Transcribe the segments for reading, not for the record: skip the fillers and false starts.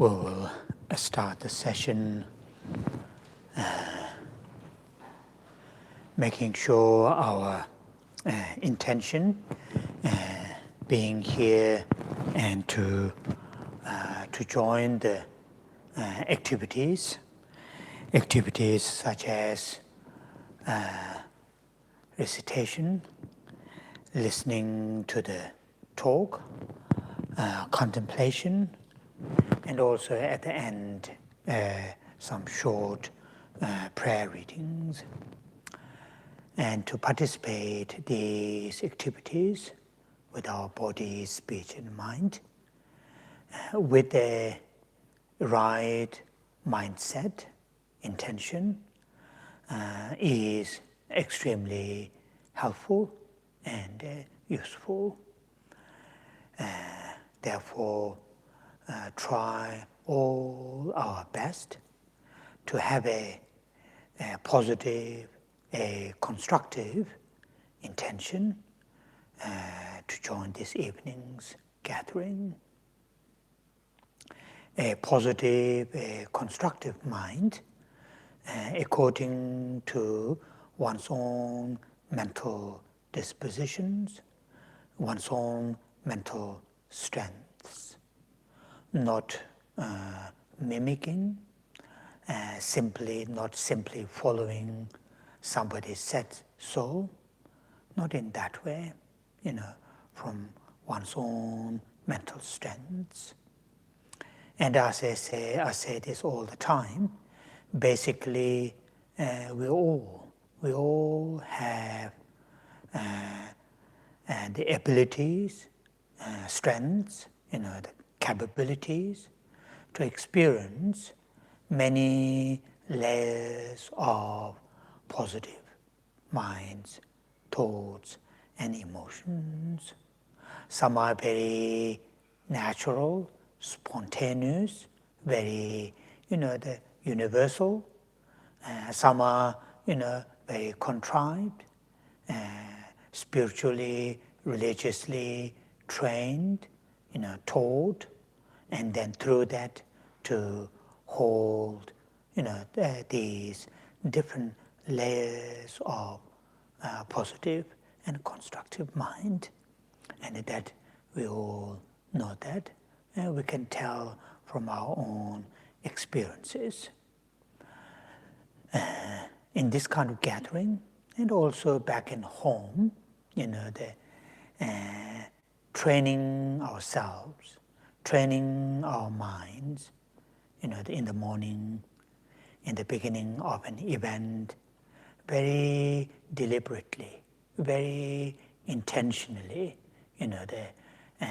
We'll start the session making sure our intention being here and to join the activities such as recitation, listening to the talk, contemplation, and also at the end some short prayer readings. And to participate these activities with our body, speech, and mind with the right mindset, intention is extremely helpful and useful. Therefore, try all our best to have a positive, a constructive intention to join this evening's gathering. A positive, a constructive mind according to one's own mental dispositions, one's own mental strengths, not mimicking, not simply following somebody said so, not in that way, from one's own mental strengths. And as I say this all the time, basically we all have the abilities, strengths, the capabilities to experience many layers of positive minds, thoughts, and emotions. Some are very natural, spontaneous, very, the universal. Some are, very contrived, spiritually, religiously trained, taught, and then through that to hold, these different layers of positive and constructive mind, and that we all know that, and we can tell from our own experiences. In this kind of gathering, and also back in home, training ourselves, training our minds, in the morning, in the beginning of an event, very deliberately, very intentionally,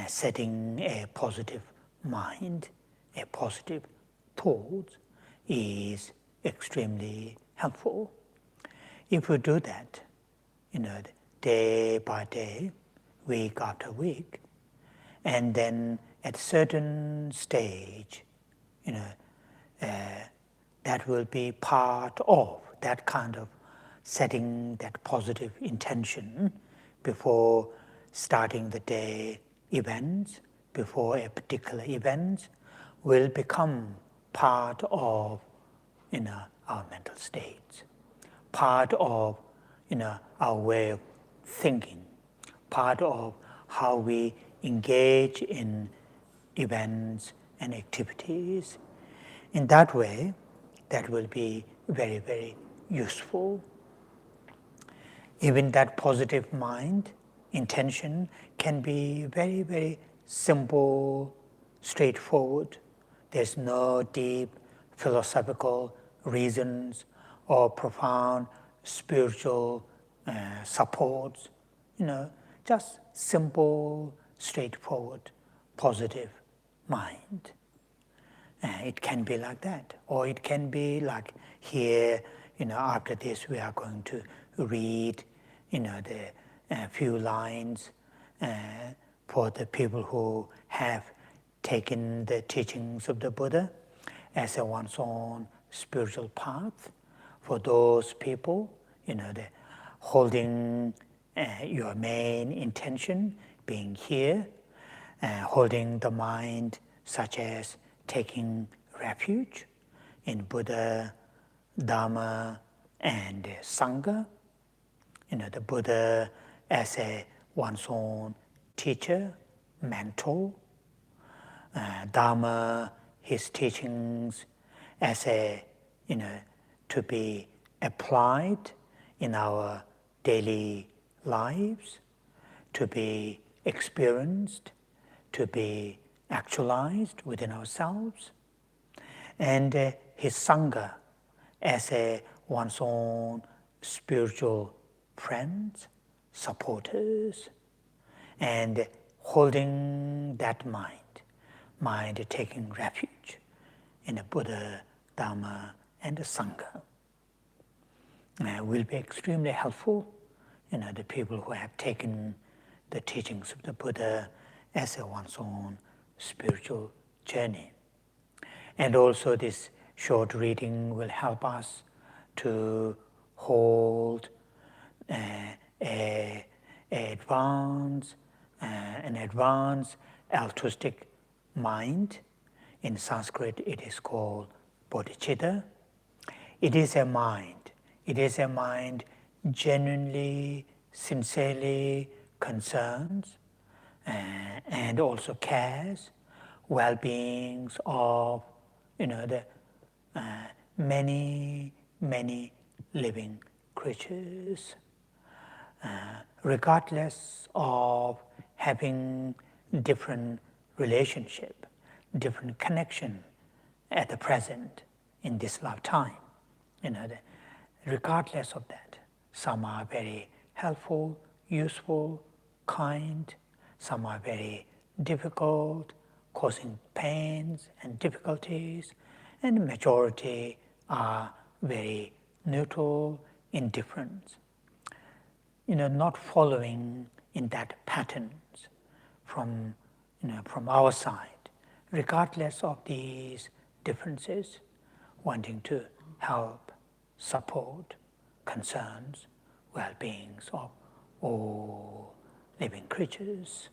setting a positive mind, a positive thought is extremely helpful. If we do that, day by day, week after week, and then at a certain stage, that will be part of that kind of setting that positive intention before starting the day events, before a particular event, will become part of our mental states, part of our way of thinking, part of how we engage in events and activities. In that way, that will be very, very useful. Even that positive mind, intention can be very, very simple, straightforward. There's no deep philosophical reasons or profound spiritual supports, just simple, straightforward, positive mind. It can be like that, or it can be like here, after this we are going to read, the few lines for the people who have taken the teachings of the Buddha as one's own spiritual path. For those people, holding your main intention being here, holding the mind such as taking refuge in Buddha, Dharma, and Sangha. The Buddha as one's own teacher, mentor. Dharma, his teachings as to be applied in our daily lives, to be experienced, to be actualized within ourselves. And his Sangha as one's own spiritual friends, supporters, and holding that mind taking refuge in the Buddha, Dharma, and the Sangha. Will be extremely helpful, the people who have taken the teachings of the Buddha as one's own spiritual journey. And also this short reading will help us to hold an advanced altruistic mind. In Sanskrit it is called bodhicitta. It is a mind genuinely, sincerely concerns and also cares well-beings of the many living creatures, regardless of having different relationship, different connection at the present in this lifetime. Regardless of that, some are very helpful, useful, kind, some are very difficult, causing pains and difficulties, and the majority are very neutral, indifferent. Not following in that patterns from our side, regardless of these differences, wanting to help, support, concerns, well-beings of all living creatures.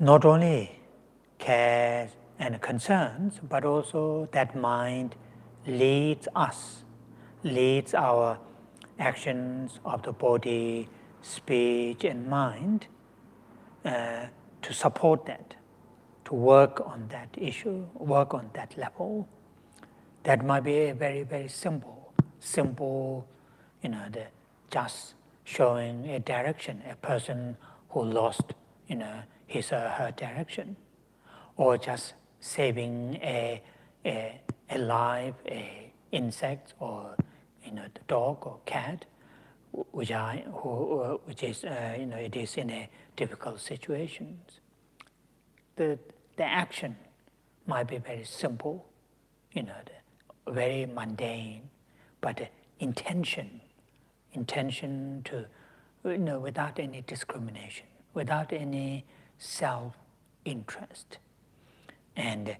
Not only cares and concerns, but also that mind leads us, leads our actions of the body, speech, and mind to support that, to work on that issue, work on that level. That might be a very simple, just showing a direction, a person who lost, his or her direction, or just saving a live insect or the dog or cat, which is it is in a difficult situations. The action might be very simple, very mundane, but intention to without any discrimination, without any self-interest, and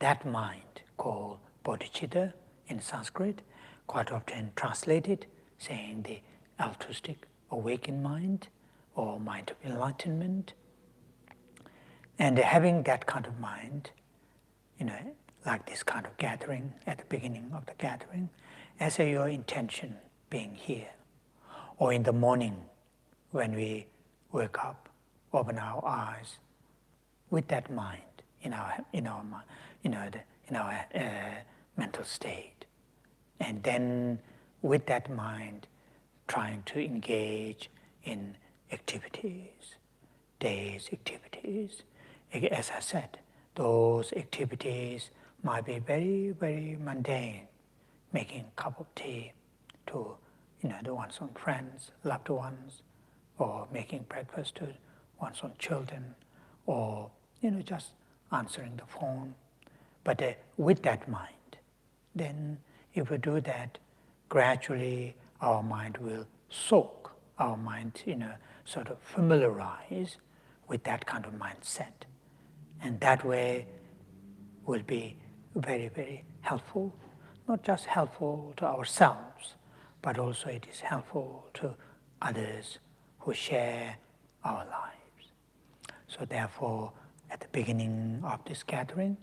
that mind called bodhicitta in Sanskrit, quite often translated saying the altruistic awakened mind or mind of enlightenment. And having that kind of mind, like this kind of gathering at the beginning of the gathering, as your intention being here, or in the morning when we wake up, open our eyes with that mind in our mental state, and then with that mind trying to engage in activities, day's activities. As I said, those activities might be very mundane, making a cup of tea to one's own friends, loved ones, or making breakfast to one's own children, or just answering the phone. But with that mind, then if we do that, gradually our mind will soak, our mind sort of familiarize with that kind of mindset. And that way will be very helpful, not just helpful to ourselves, but also it is helpful to others who share our lives. So therefore, at the beginning of this gathering,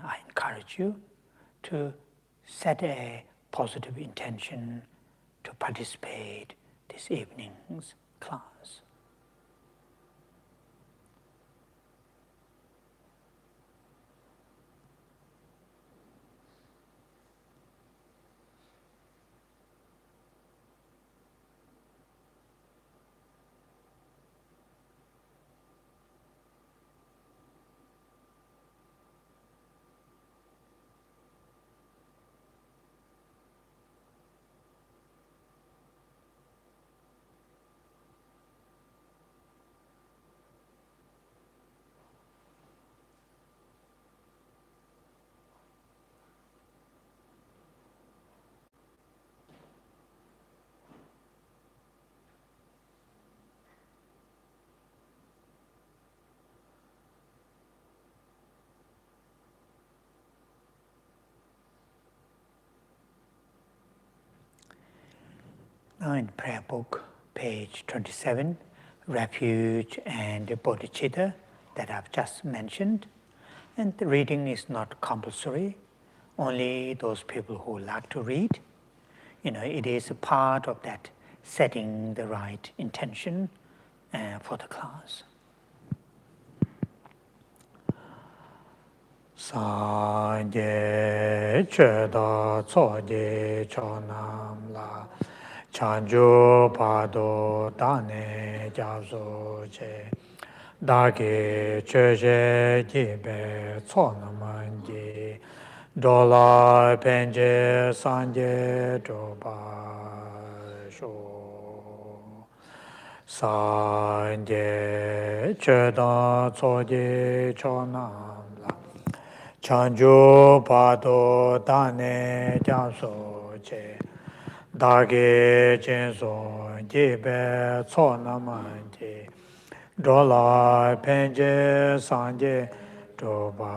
I encourage you to set a positive intention to participate this evening's class. Now in prayer book, page 27, refuge and bodhicitta that I've just mentioned. And the reading is not compulsory, only those people who like to read. It is a part of that setting the right intention for the class. Sanje cheda tsoje chonam la chanjo pado dane jaso che dake cheje jibe tsonamanji dola penje sanje droba sho sanje cheda tsoje chonam chanjo pado dane jaso che dage chenso jibe tsonamanji dola penje sanje doba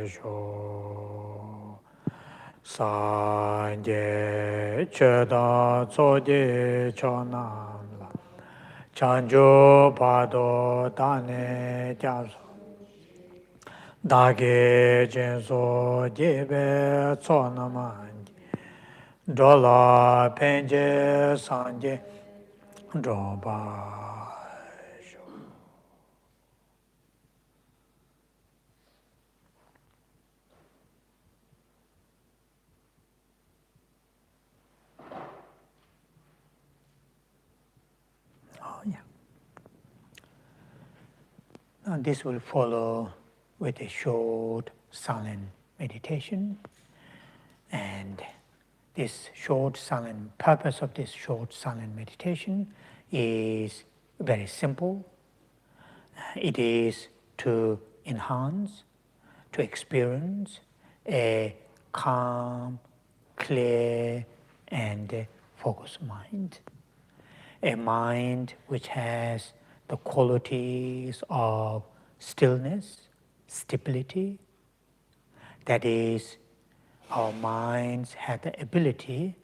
sho sanje cheda tsoje chonam chanjo pado dane jaso dage jenso jebe tsonamanji dola penje sanje droba sho. Oh, yeah. Now this will follow with a short silent meditation, and this short silent purpose of this short silent meditation is very simple. It is to enhance, to experience a calm, clear, and focused mind. A mind which has the qualities of stillness, stability. That is, our minds have the ability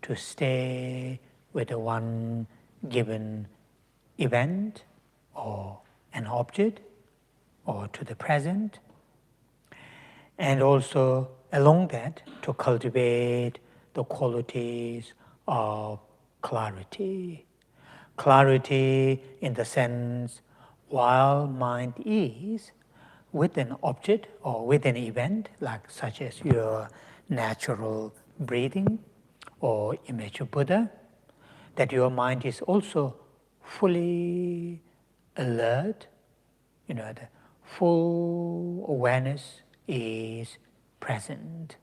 to stay with the one given event or an object or to the present, and also along that to cultivate the qualities of clarity. Clarity in the sense, while mind is with an object or with an event, like such as your natural breathing or image of Buddha, that your mind is also fully alert, the full awareness is present.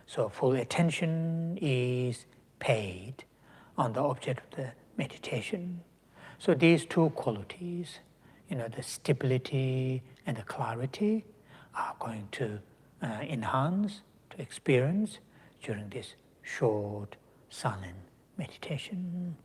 So full attention is paid on the object of the meditation. So these two qualities, the stability and the clarity, are going to enhance, to experience during this short silent meditation.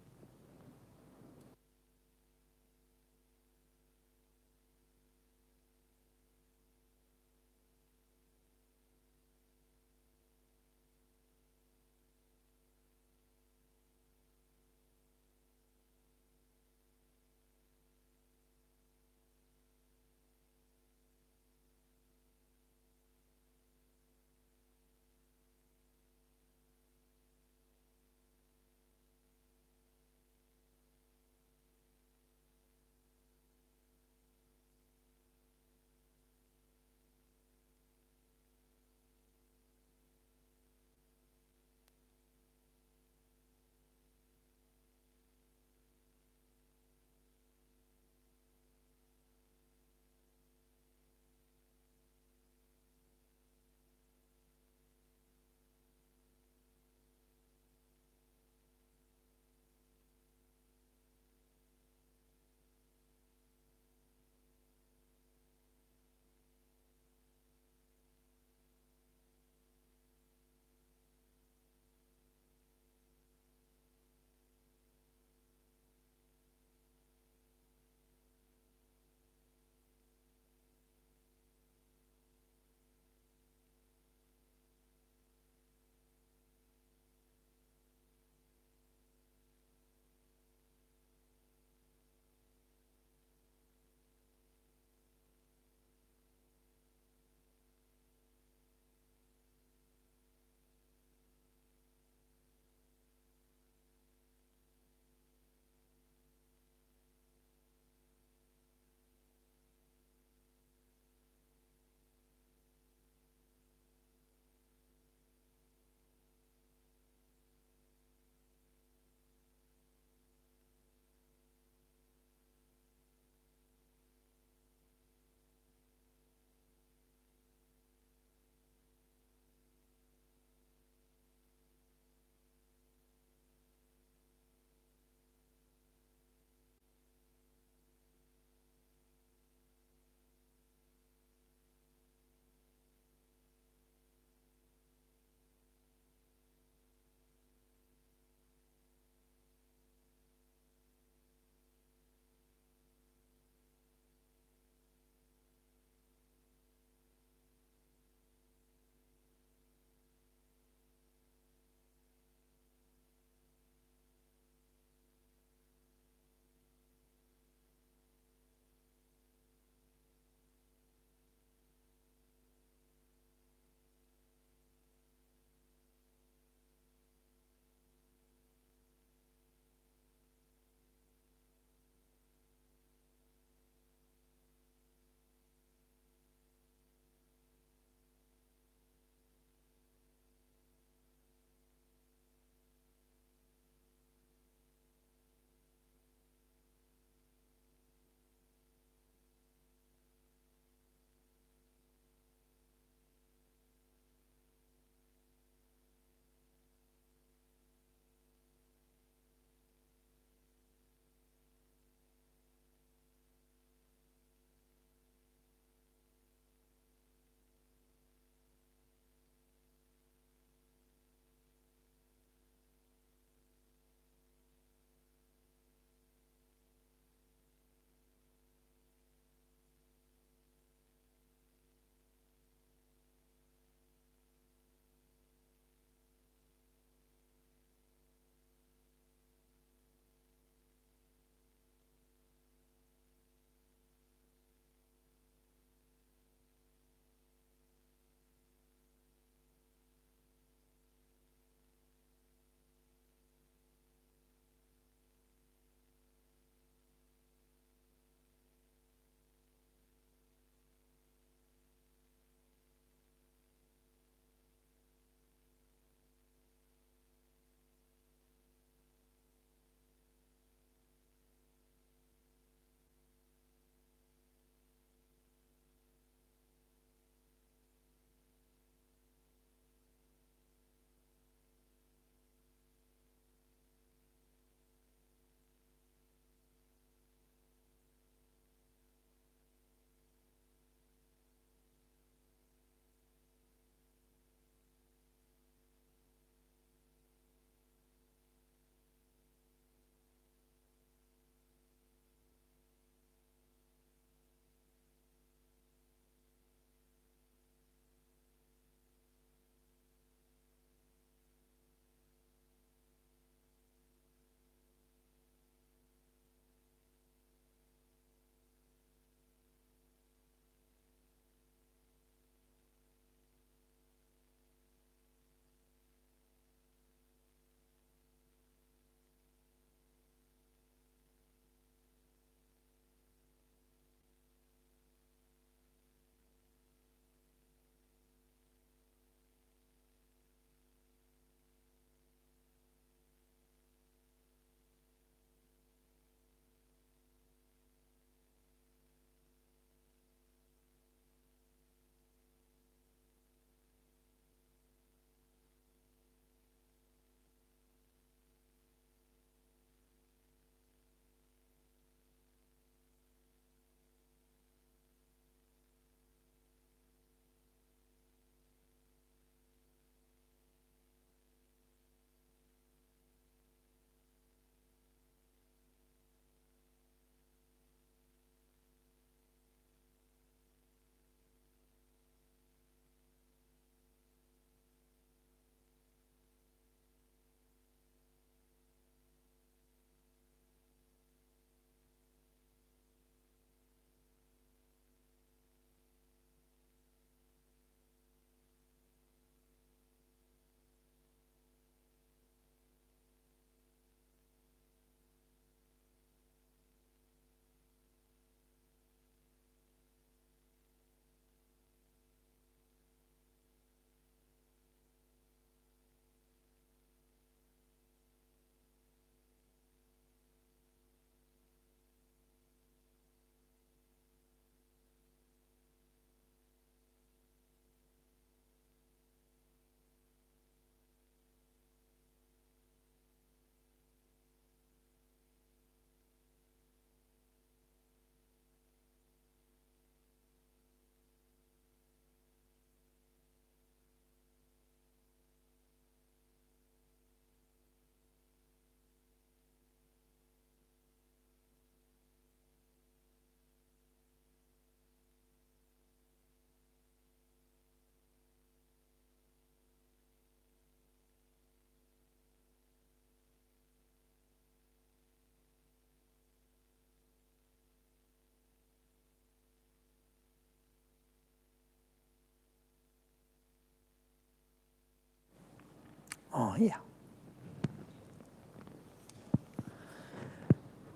Oh, yeah.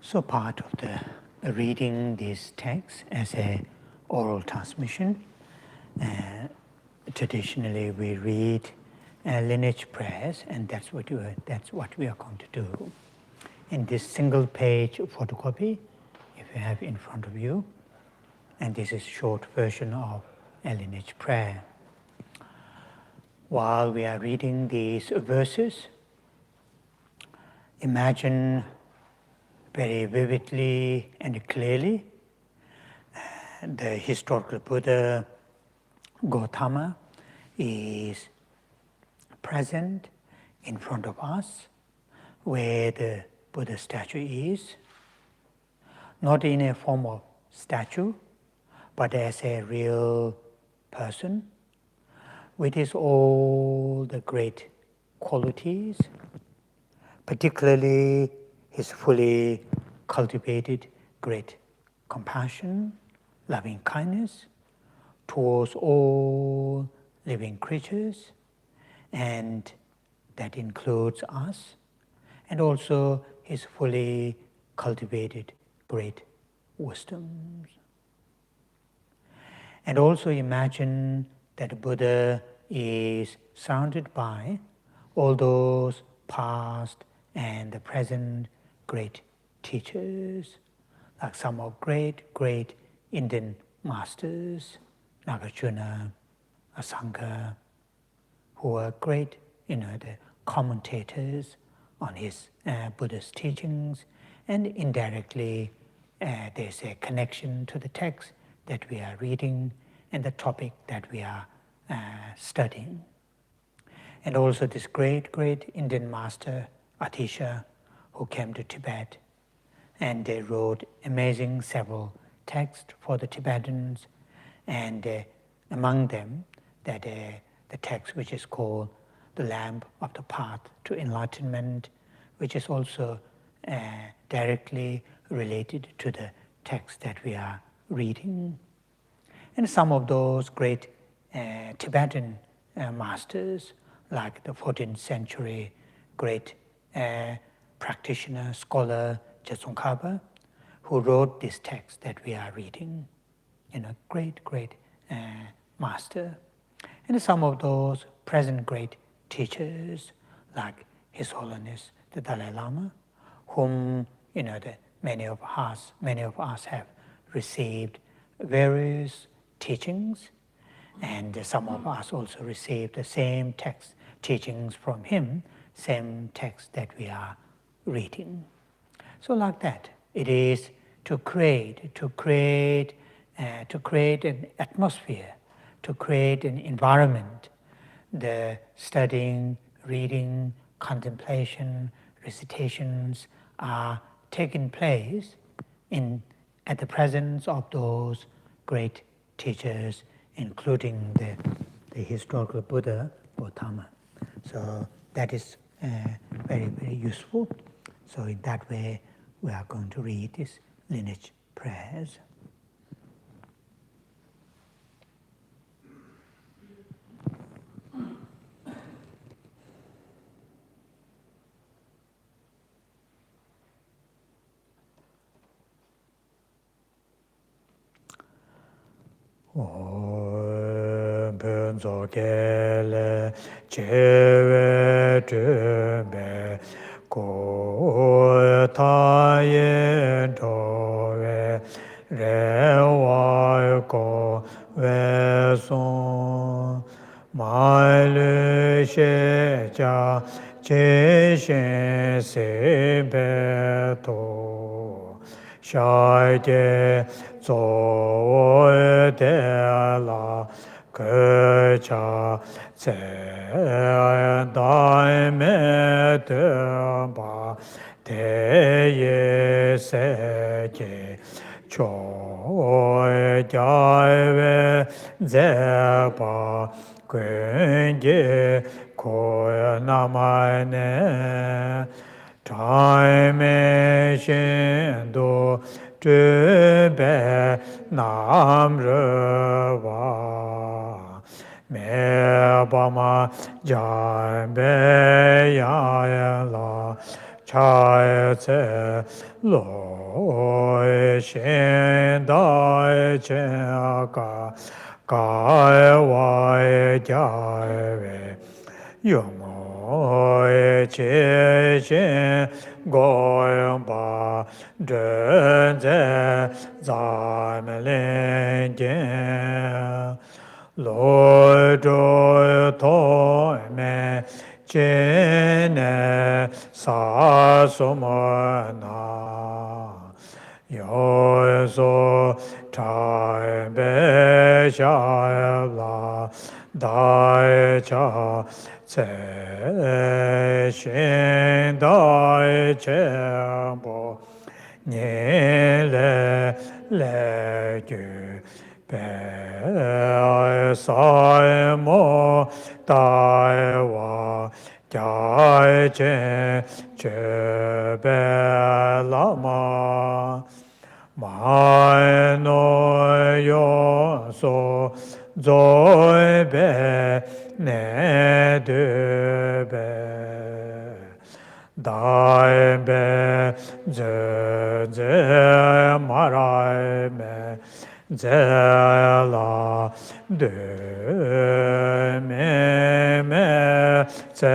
So part of the reading this text as a oral transmission, traditionally we read lineage prayers, and that's what we are going to do. In this single page photocopy, if you have in front of you, and this is short version of a lineage prayer. While we are reading these verses, imagine very vividly and clearly the historical Buddha Gautama is present in front of us where the Buddha statue is, not in a form of statue, but as a real person with his all the great qualities, particularly his fully cultivated great compassion, loving kindness towards all living creatures, and that includes us, and also his fully cultivated great wisdoms. And also imagine that Buddha is surrounded by all those past and the present great teachers, like some of great Indian masters, Nagarjuna, Asanga, who are great, the commentators on his Buddhist teachings, and indirectly there's a connection to the text that we are reading and the topic that we are studying. And also this great Indian master, Atisha, who came to Tibet, and they wrote amazing several texts for the Tibetans, and among them that the text which is called The Lamp of the Path to Enlightenment, which is also directly related to the text that we are reading. And some of those great Tibetan masters, like the 14th century great practitioner, scholar Tsongkhapa, who wrote this text that we are reading, great master. And some of those present great teachers, like His Holiness the Dalai Lama, whom many of us have received various teachings, and some of us also received the same text teachings from him, same text that we are reading. So like that, it is to create an atmosphere, to create an environment. The studying, reading, contemplation, recitations are taking place at the presence of those great teachers, including the historical Buddha Gautama. So that is very useful. So in that way, we are going to read these lineage prayers. Benzo kele chewe tube ko taye dowe rewa ko we son mai le she cha che shen se be to shai de zo de la ke cha ce dai me de ba de ye se ke cho jai we ze ba kuen je ko na mai ne tai me shen do tu be nam re wa me Bama Jambe Ya La Chai Tse Lo Shin Dai Chen Ka Kai Wai Jai We Yomo Che Shin Goyong Ba Dren Ze Zai Me Lin Jen Lo Zhou To Me Jin Ne Sa Su Mo Na Yo So Chai Be Sha La Dai Cha Tse Shin Dai Che Bo Nye Le Ju Pe Sai Mo Dai Wa Jai Che Che Be La Ma Mai No Yo So Zoi Be Ne De Be Dai Be Ze Marai Me Ze La De Me Ze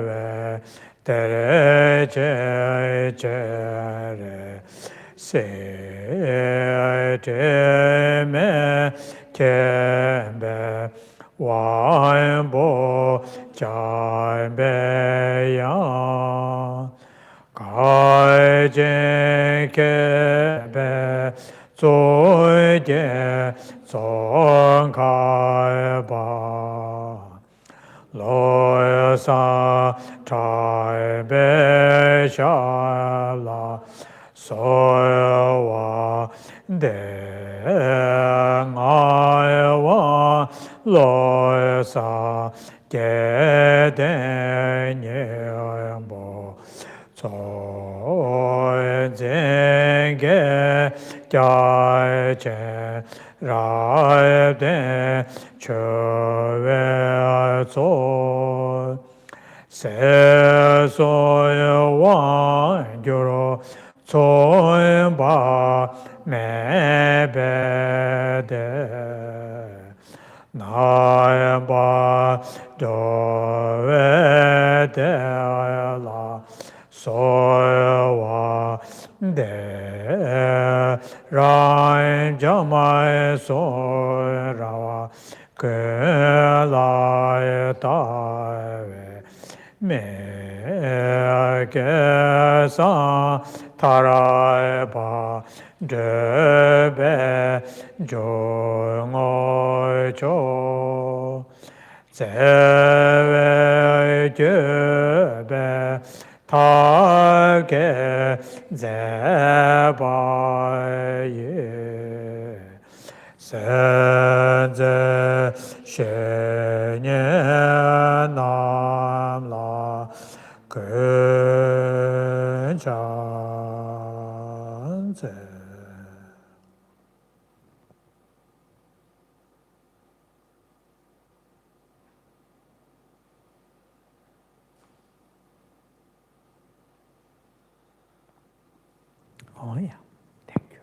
We Tere Che Re Se Te Me Kembe Wan Bo Chan Be Yang Kai Jen Kembe Zoi Je Song Kai Ba Lo Sa Chai Be Sha La So Wa De Ngai Wa Lo Sa Ge De Nye Bo So Zen Ge Jai Chen Rai De Che We So Se So Wan Gyuro So Ba Me Be De Na Ba Do We De La So Wa De Rai Jamai So Ra Ke Lai Tai We Me Ke Sa Tarai Ba De Be Jo Ngoi Cho Ze We Je Be Ta Ge Ze Ba Ye Sen Ze She Nye Nam La Ge Chan Ze Oh, yeah. Thank you.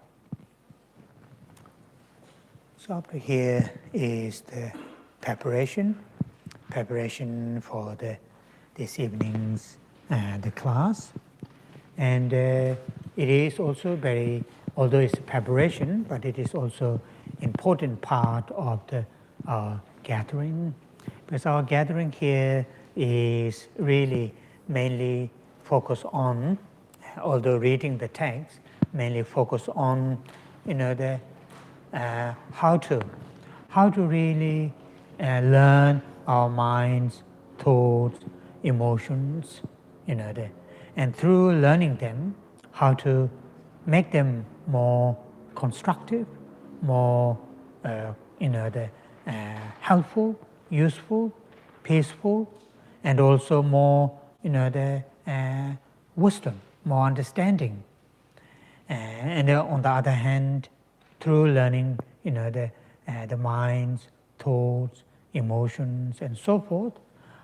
So up here is the preparation for this evening's the class. And it is also very, although it's preparation, but it is also important part of the gathering. Because our gathering here is really mainly focused on, although reading the text, mainly focus on, the how to really learn our minds, thoughts, emotions, and through learning them, how to make them more constructive, more, helpful, useful, peaceful, and also more, the wisdom, more understanding. And on the other hand, through learning, the minds, thoughts, emotions, and so forth,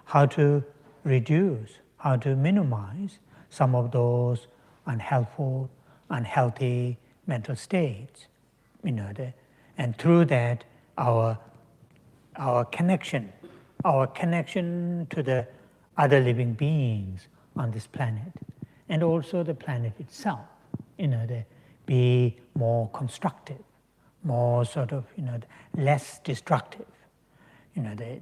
how to reduce, how to minimize some of those unhelpful, unhealthy mental states. And through that, our connection to the other living beings on this planet, and also the planet itself, be more constructive, more sort of, less destructive.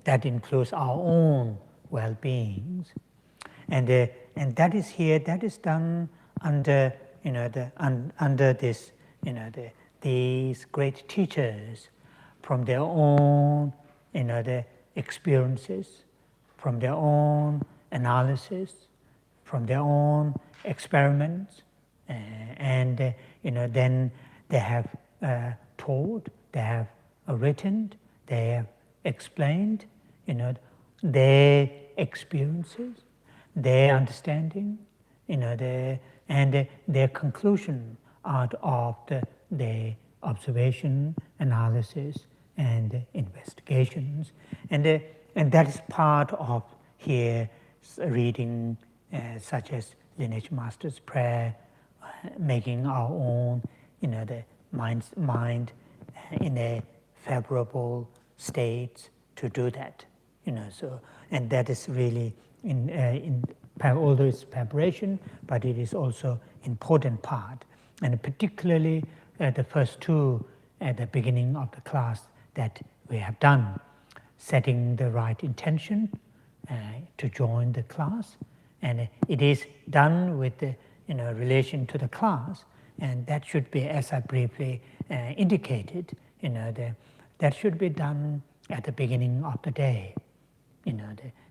That includes our own well-beings, and that is here. That is done under, under this, these great teachers, from their own, the experiences, from their own analysis, from their own experiments, and then they have taught, they have written, they have explained, their experiences, their understanding, and their conclusion out of the observation, analysis, and investigations, and that is part of here reading, such as Lineage Master's prayer, making our own, the mind in a favorable state to do that, So, and that is really although it's preparation, but it is also important part, and particularly the first two at the beginning of the class that we have done, setting the right intention to join the class, and it is done with the relation to the class, and that should be, as I briefly indicated, that should be done at the beginning of the day.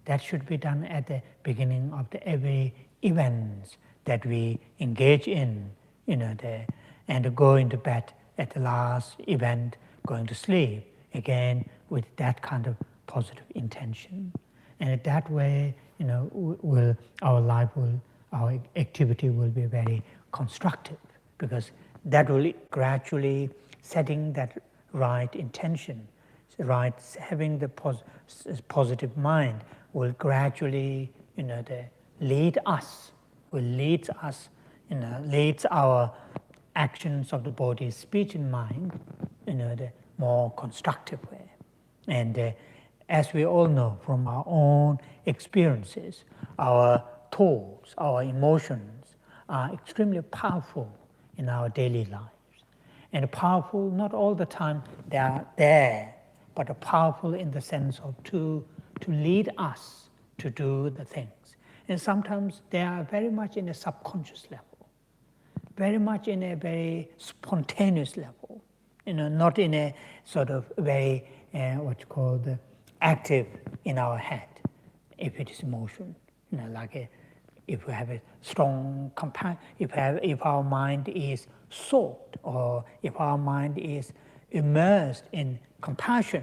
That should be done at the beginning of every events that we engage in, and go into bed at the last event, going to sleep again with that kind of positive intention. And that way, our life our activity will be very constructive, because that will gradually setting that right intention, right, having the positive mind will gradually, leads our actions of the body, speech, and mind, the more constructive way. And as we all know from our own experiences, our thoughts, our emotions are extremely powerful in our daily lives. And powerful, not all the time they are there, but powerful in the sense of to lead us to do the things. And sometimes they are very much in a subconscious level, very much in a very spontaneous level, not in a sort of very, what you call the active in our head, if it is emotion, like if we have a strong if our mind is soaked, or if our mind is immersed in compassion,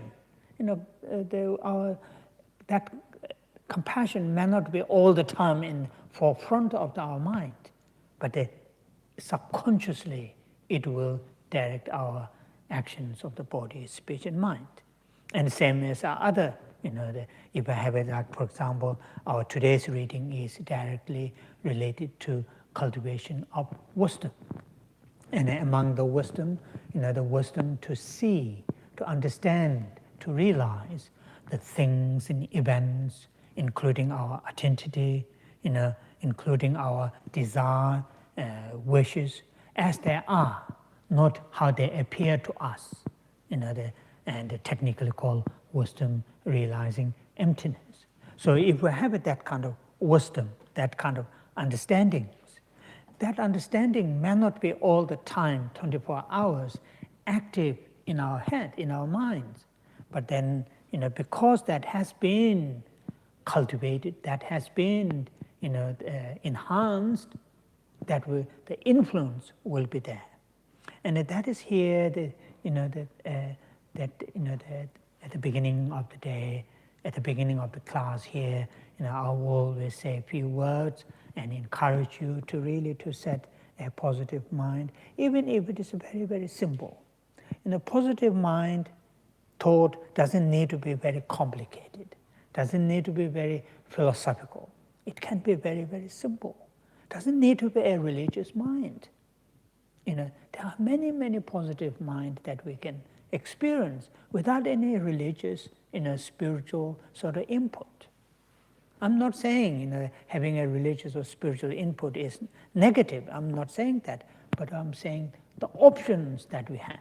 that compassion may not be all the time in forefront of our mind, but subconsciously it will direct our actions of the body, speech, and mind. And same as our other, if I have it, like for example, our today's reading is directly related to cultivation of wisdom. And among the wisdom, the wisdom to see, to understand, to realize the things and events, including our identity, including our desire, wishes, as they are, not how they appear to us, and technically called wisdom realizing emptiness. So if we have that kind of wisdom, that kind of understanding, that understanding may not be all the time, 24 hours, active in our head, in our minds. But then, because that has been cultivated, that has been, enhanced, the influence will be there. And that is here, at the beginning of the day, at the beginning of the class here, I will always say a few words and encourage you to really to set a positive mind, even if it is very, very simple. In a positive mind thought doesn't need to be very complicated, doesn't need to be very philosophical. It can be very, very simple. Doesn't need to be a religious mind. There are many, many positive minds that we can experience without any religious, spiritual sort of input. I'm not saying, having a religious or spiritual input is negative. I'm not saying that, but I'm saying the options that we have.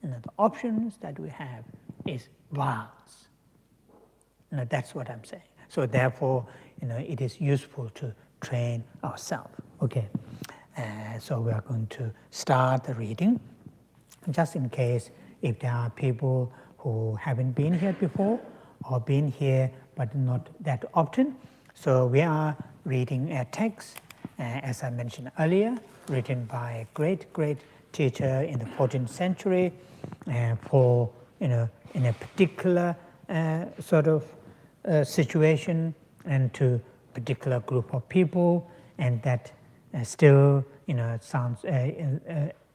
The options that we have is vast. That's what I'm saying. So therefore, it is useful to train ourselves. Okay. So we are going to start the reading. Just in case if there are people who haven't been here before or been here but not that often. So we are reading a text, as I mentioned earlier, written by a great, great teacher in the 14th century for, in a particular sort of situation and to a particular group of people, and that still, sounds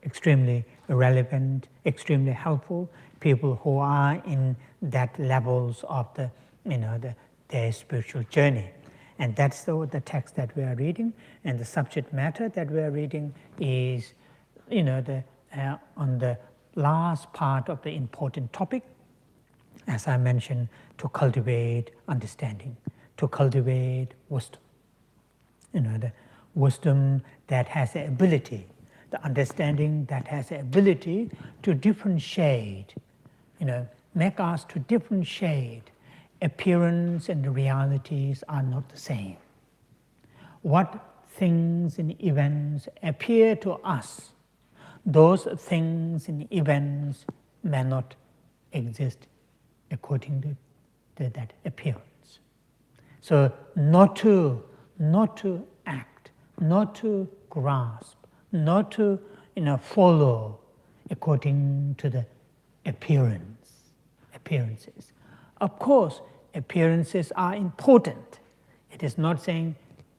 extremely relevant, extremely helpful. People who are in that levels of their spiritual journey, and that's the text that we are reading. And the subject matter that we are reading is, on the last part of the important topic, as I mentioned, to cultivate understanding, to cultivate wisdom. The wisdom that has the ability, the understanding that has the ability to differentiate, make us to differentiate appearance and the realities are not the same. What things and events appear to us, those things and events may not exist according to that appearance. So not to act, not to grasp, not to follow according to the appearances. Of course, appearances are important. It is not saying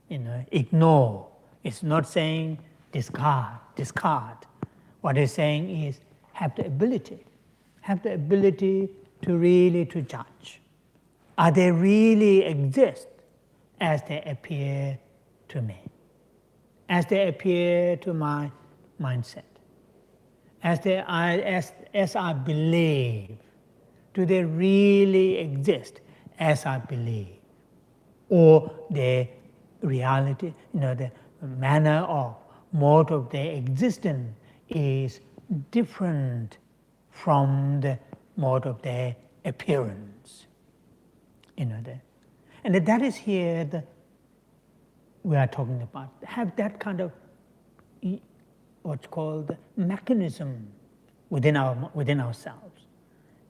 ignore. It's not saying discard. What it's saying is have the ability to really to judge. Are they really exist as they appear to me? As they appear to my mindset? As I believe? Do they really exist as I believe? Or the reality, the manner of mode of their existence is different from the mode of their appearance. And that is here we are talking about. Have that kind of what's called the mechanism within ourselves,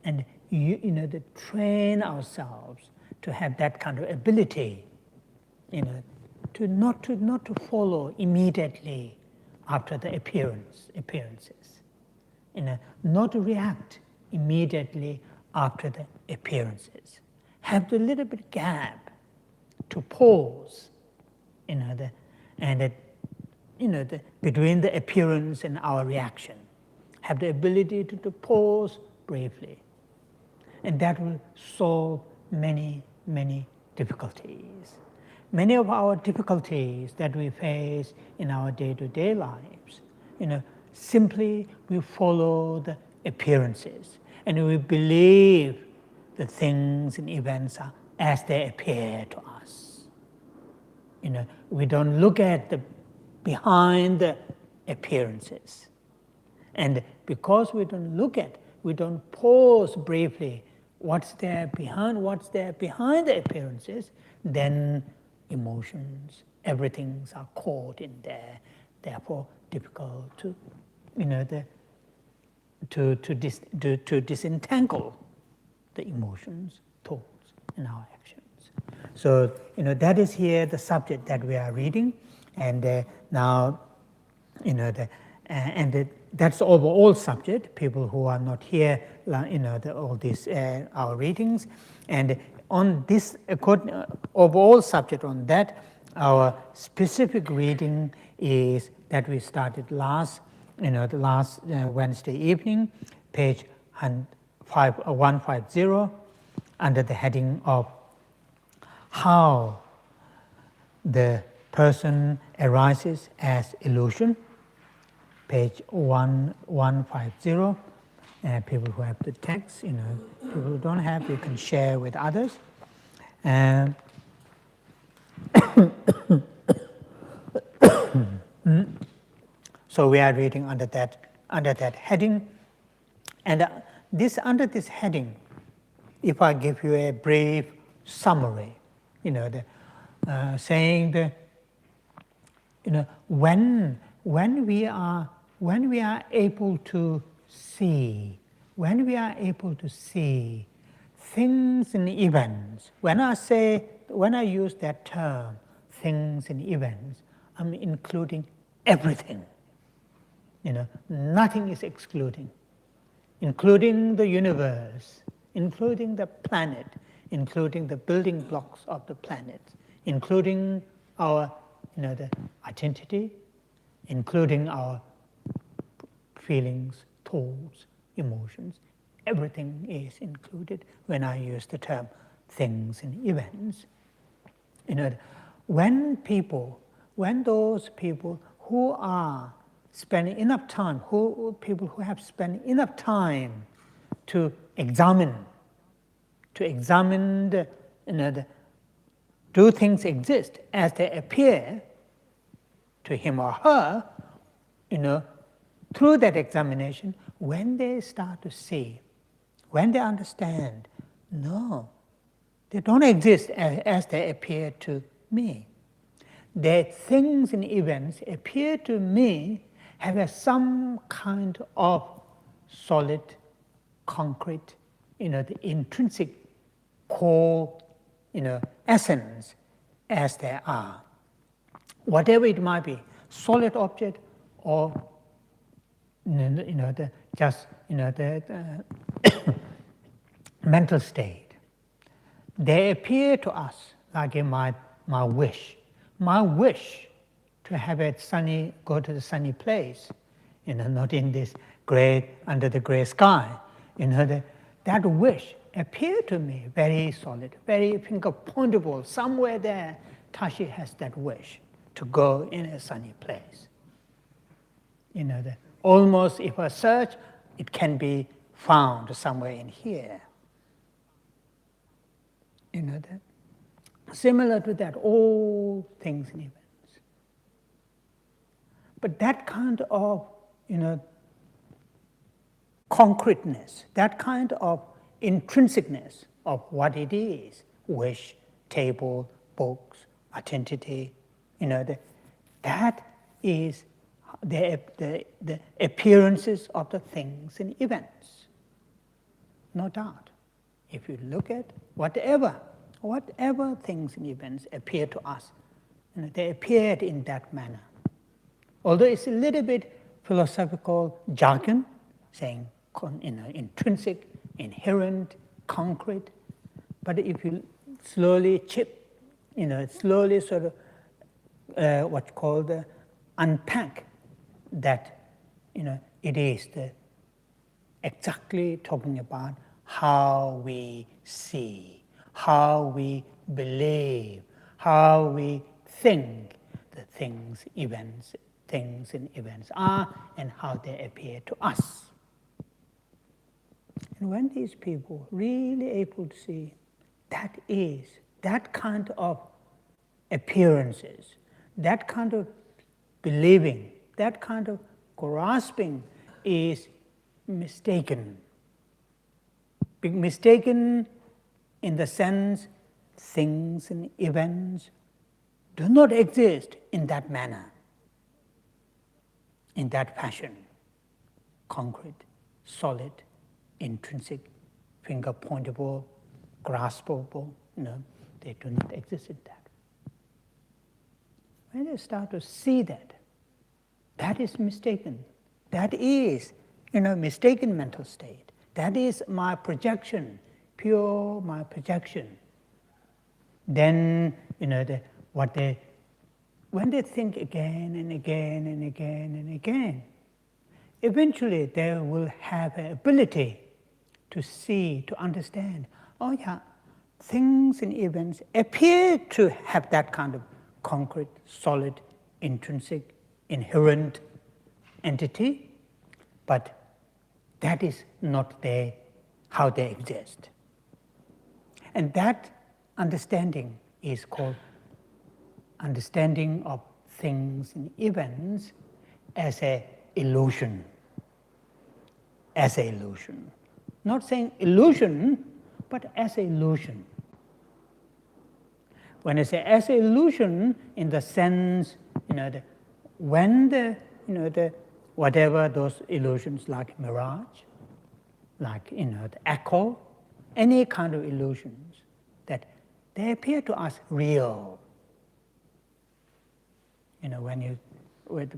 and to train ourselves to have that kind of ability, to not to follow immediately after the appearances, not to react immediately after the appearances. Have the little bit gap to pause, between the appearance and our reaction. Have the ability to pause briefly, and that will solve many, many difficulties. Many of our difficulties that we face in our day-to-day lives, simply we follow the appearances, and we believe the things and events are as they appear to us. We don't look at the behind the appearances. And because we don't pause briefly what's there behind the appearances, then emotions, everything's are caught in there, therefore difficult to disentangle the emotions, thoughts, and our actions. So that is here the subject that we are reading, and now that's overall subject. People who are not here, all these our readings, and on this overall subject on that, our specific reading is that we started last Wednesday evening, page 150 under the heading of how the person arises as illusion, page 150. People who have the text, people who don't have, you can share with others. So we are reading under that heading, and under this heading, if I give you a brief summary, saying that when we are able to see, things and events. When I use that term, things and events, I'm including everything. Nothing is excluding, including the universe, including the planet, including the building blocks of the planet, including our, the identity, including our feelings, thoughts, emotions. Everything is included when I use the term things and events. When those people who are spending enough time, people who have spent enough time to examine do things exist as they appear to him or her, through that examination, when they start to see, when they understand, no, they don't exist as they appear to me. The things and events appear to me have some kind of solid, concrete, the intrinsic core, essence as they are. Whatever it might be, solid object or the mental state. They appear to us like my wish. My wish to have go to the sunny place, not in this under the gray sky. That wish appeared to me very solid, very finger pointable. Somewhere there, Tashi has that wish to go in a sunny place. Almost if I search, it can be found somewhere in here. Similar to that, all things and events. But that kind of, concreteness, that kind of intrinsicness of what it is, wish, table, books, identity, that is the appearances of the things and events. No doubt. If you look at whatever things and events appear to us, they appeared in that manner. Although it's a little bit philosophical jargon, saying intrinsic, inherent, concrete, but if you slowly slowly sort of what's called unpack that, it is exactly talking about how we see, how we believe, how we think the things and events are, and how they appear to us. And when these people really able to see, that kind of appearances, that kind of believing, that kind of grasping is mistaken. Mistaken in the sense things and events do not exist in that manner, in that fashion, concrete, solid, intrinsic, finger pointable, graspable. They do not exist in that. When they start to see that, that is mistaken. That is, mistaken mental state. That is my projection, pure my projection. Then, when they think again and again and again and again, eventually they will have an ability to see, to understand, oh yeah, things and events appear to have that kind of concrete, solid, intrinsic, inherent entity, but that is not how they exist. And that understanding is called understanding of things and events as an illusion. As an illusion. Not saying illusion, but as an illusion. When I say as an illusion, in the sense, when the whatever those illusions like mirage, like the echo, any kind of illusions, that they appear to us real.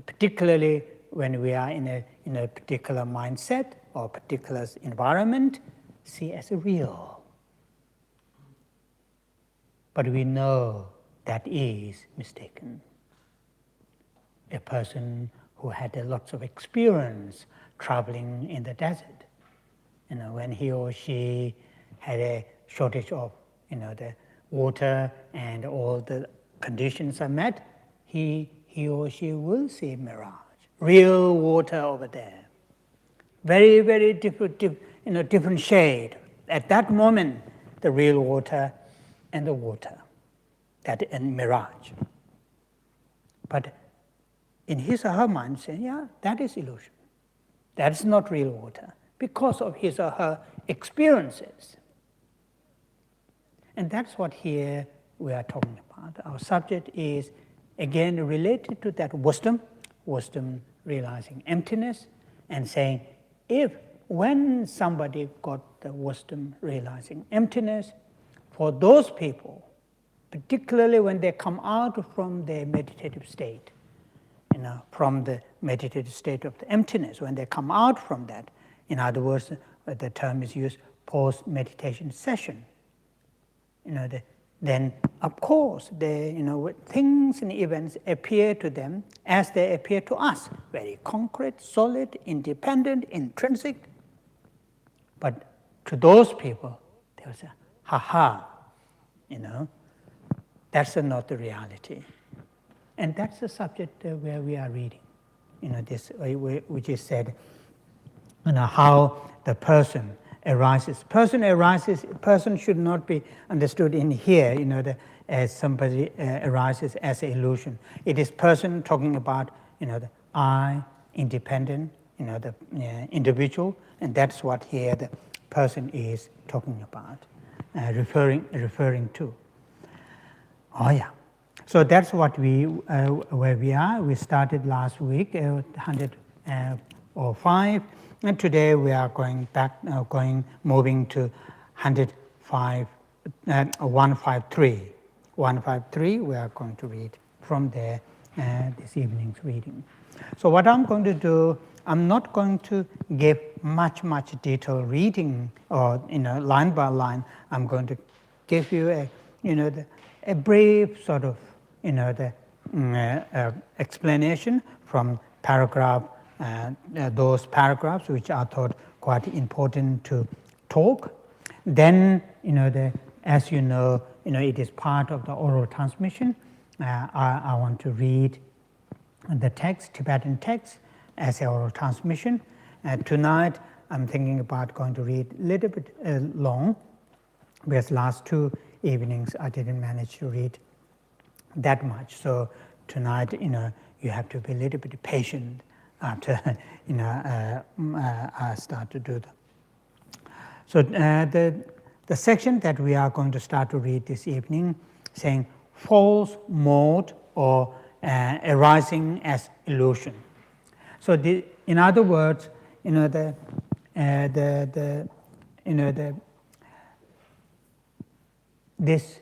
Particularly when we are in a particular mindset or particular environment, see as real. But we know that is mistaken. A person who had lots of experience traveling in the desert, when he or she had a shortage of the water and all the conditions are met, he or she will see mirage, real water over there. Very, very different shade. At that moment, the real water and the water, and mirage. But in his or her mind, saying, yeah, that is illusion. That is not real water, because of his or her experiences. And that's what here we are talking about. Our subject is, again, related to that wisdom realizing emptiness, and saying, when somebody got the wisdom realizing emptiness, for those people, particularly when they come out from their meditative state, from the meditative state of the emptiness, when they come out from that, in other words, the term is used, post-meditation session, then of course, things and events appear to them as they appear to us, very concrete, solid, independent, intrinsic. But to those people, they will say, ha-ha, that's not the reality. And that's the subject where we are reading, this, which is said, how the person arises. Person should not be understood in here, as somebody arises as an illusion. It is person talking about, the I, independent, the individual, and that's what here the person is talking about, referring to. Oh yeah. So that's what where we are. We started last week, 105, and today we are going back, moving to 153. 153, we are going to read from there this evening's reading. So what I'm going to do, I'm not going to give much detailed reading or line by line. I'm going to give you a brief sort of explanation from paragraph, those paragraphs which I thought quite important to talk. Then as you know, it is part of the oral transmission. I want to read the text, Tibetan text, as an oral transmission. Tonight I'm thinking about going to read a little bit long, because last two evenings I didn't manage to read that much. So tonight, you have to be a little bit patient after, I start to do that. So the section that we are going to start to read this evening, saying false mode or arising as illusion. So in other words, this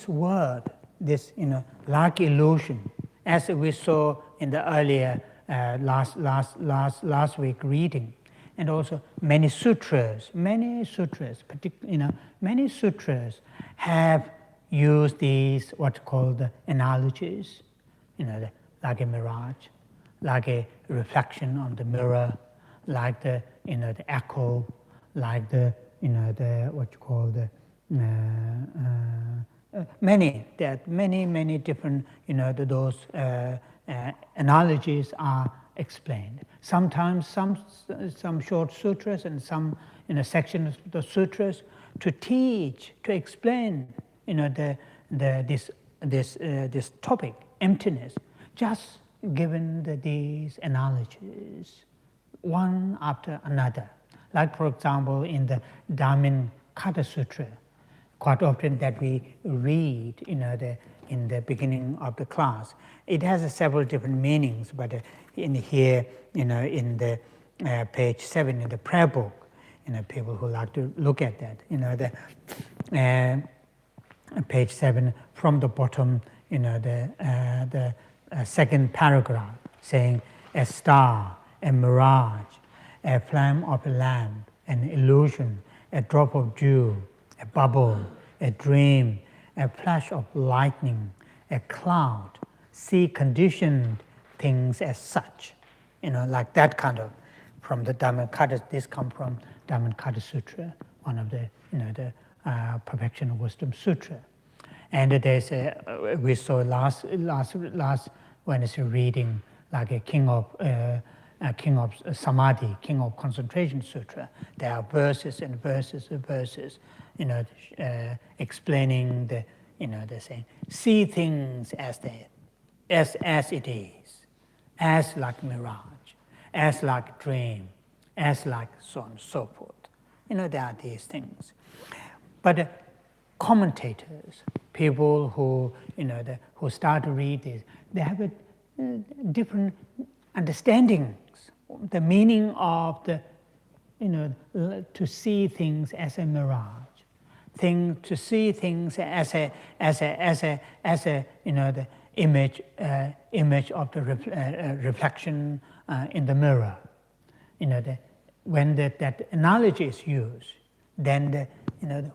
word, this like illusion, as we saw in the earlier last week reading, and also many sutras, many sutras have used these what's called the analogies, like a mirage, like a reflection on the mirror, like the the echo, like the what you call the there are many different those analogies are explained. Sometimes some short sutras and some sections of the sutras to teach, to explain this topic, emptiness, just given these analogies one after another. Like, for example, in the Dhammin Kata Sutra, quite often that we read in the beginning of the class. It has several different meanings, but in here, in the page 7 in the prayer book, people who like to look at that, page 7 from the bottom, the second paragraph, saying a star, a mirage, a flame of a lamp, an illusion, a drop of dew, a bubble, a dream, a flash of lightning, a cloud, see conditioned things as such, like that kind of, from the Dhammakata. This comes from Dhammakata Sutra, one of the Perfection of Wisdom Sutra. And there's we saw last Wednesday reading, like a king of Samadhi, king of concentration sutra. There are verses and verses and verses, explaining the saying, see things as it is, as like mirage, as like dream, as like so on and so forth. There are these things. But commentators, people who who start to read this, they have a different understandings, the meaning of the to see things as a mirage, to see things as a the image of the reflection in the mirror. When that analogy is used, then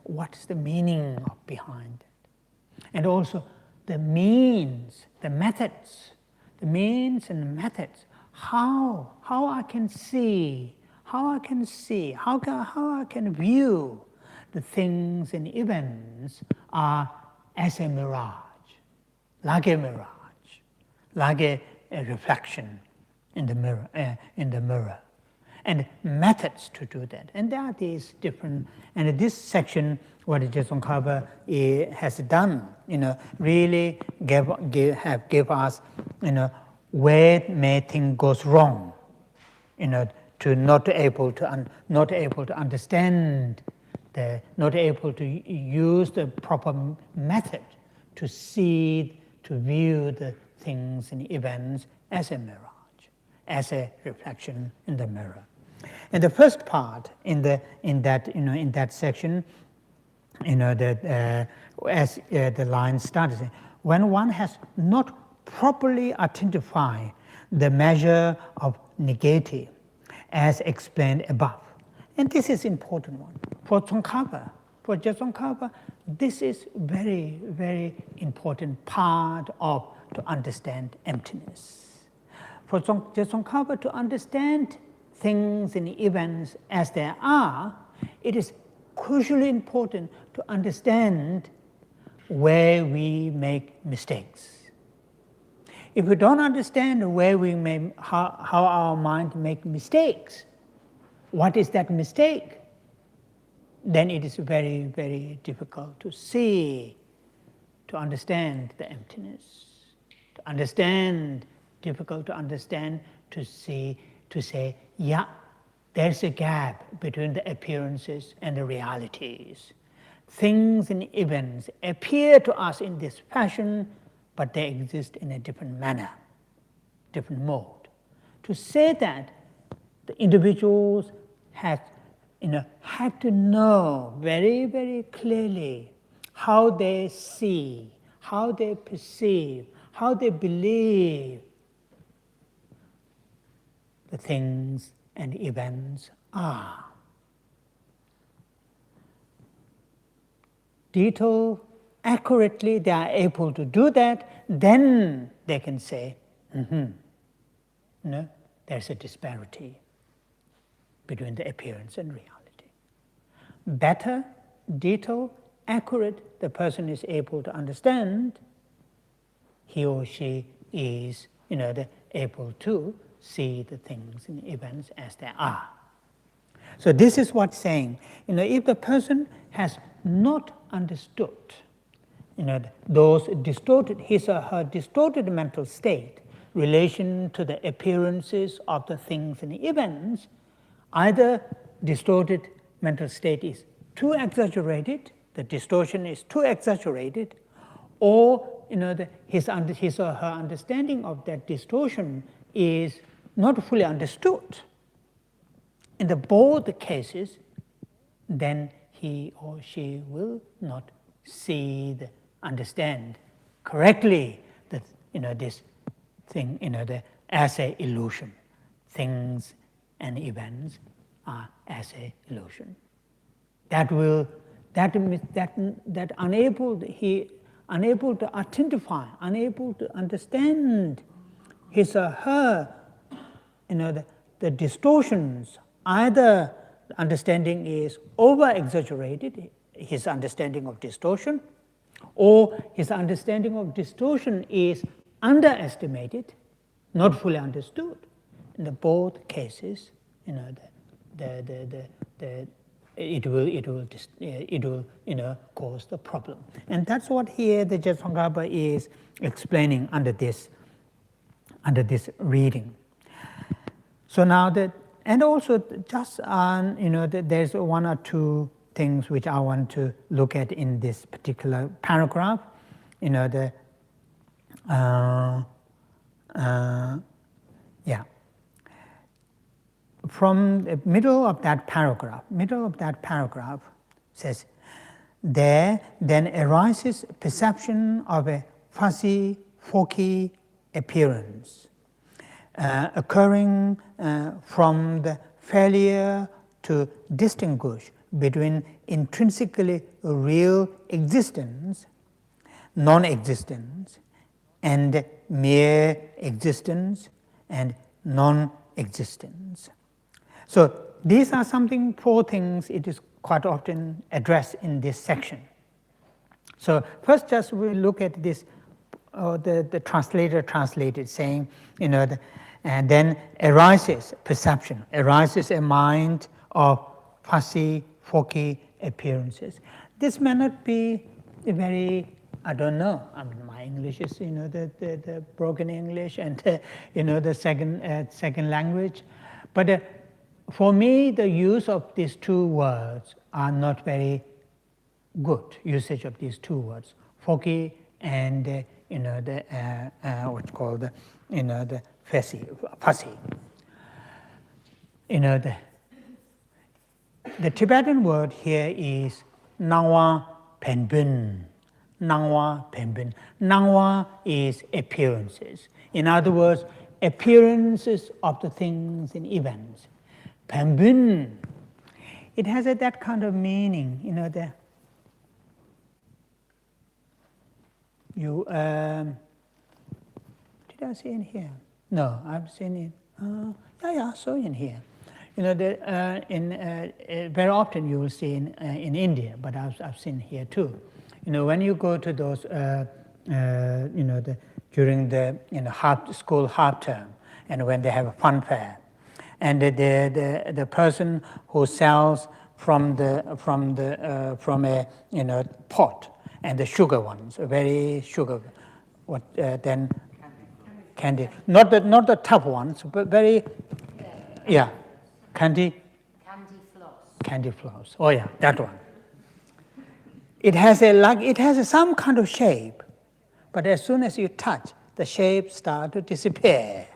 what's the meaning behind it, and also the means, the methods, the means and the methods. How I can see, how I can view the things and events are as a mirage, like a reflection in the mirror, and methods to do that. And there are these different. And this section, what Geshe Tashi has done, really give us, where may things goes wrong, to not able to understand, not able to use the proper method to see, to view the things and events as a mirage, as a reflection in the mirror. And the first part in that section, that as the line starts, when one has not properly identified the measure of negative as explained above. And this is important one. For Tsongkhapa, for Geshe Tashi, this is very, very important part of to understand emptiness. For Geshe Tashi to understand things and events as they are, it is crucially important to understand where we make mistakes. If we don't understand where we how our mind make mistakes, what is that mistake, then it is very, very difficult to see, to understand the emptiness, difficult to understand, to see, to say, yeah, there's a gap between the appearances and the realities. Things and events appear to us in this fashion, but they exist in a different manner, different mode. To say that, the individuals have to know very, very clearly how they see, how they perceive, how they believe the things and events are. Accurately, they are able to do that, then they can say, there's a disparity between the appearance and reality. better, detailed, accurate the person is able to understand, he or she is able to see the things and events as they are. So this is what's saying, if the person has not understood those distorted, his or her distorted mental state, relation to the appearances of the things and events, either distorted mental state is too exaggerated, the distortion is too exaggerated, or his or her understanding of that distortion is not fully understood. In both cases, then he or she will not see, understand correctly that this thing as an illusion. Things and events are as an illusion. Unable to identify, unable to understand his or her, the distortions. Either understanding is over-exaggerated, his understanding of distortion, or his understanding of distortion is underestimated, not fully understood. In both cases, it will cause the problem. And that's what here the Tsongkhapa is explaining under this reading. So now and also just there's one or two things which I want to look at in this particular paragraph. From the middle of that paragraph says, there then arises perception of a fuzzy, foggy appearance, occurring from the failure to distinguish between intrinsically real existence, non-existence, and mere existence and non-existence. So these are four things it is quite often addressed in this section. So first just we look at this, the translator translated saying, and then arises perception, arises a mind of fuzzy, foggy appearances. This may not be a very, I don't know, my English is, the broken English and, the second language. But for me, the use of these two words are not very good, usage of these two words, foggy and, what's called, the fuzzy. The Tibetan word here is Nangwa Penbun. Nangwa Penbun. Nangwa is appearances. In other words, appearances of the things and events. Penbun, it has that kind of meaning, did I see in here? No, I've seen it. I saw in here. Very often you will see in India, but I've seen here too. When you go to those, during the school half term, and when they have a fun fair, and the person who sells from a pot, and the sugar ones, very sugar, then candy, not the tough ones, but very, candy floss. Oh yeah, that one. It has some kind of shape, but as soon as you touch, the shape starts to disappear.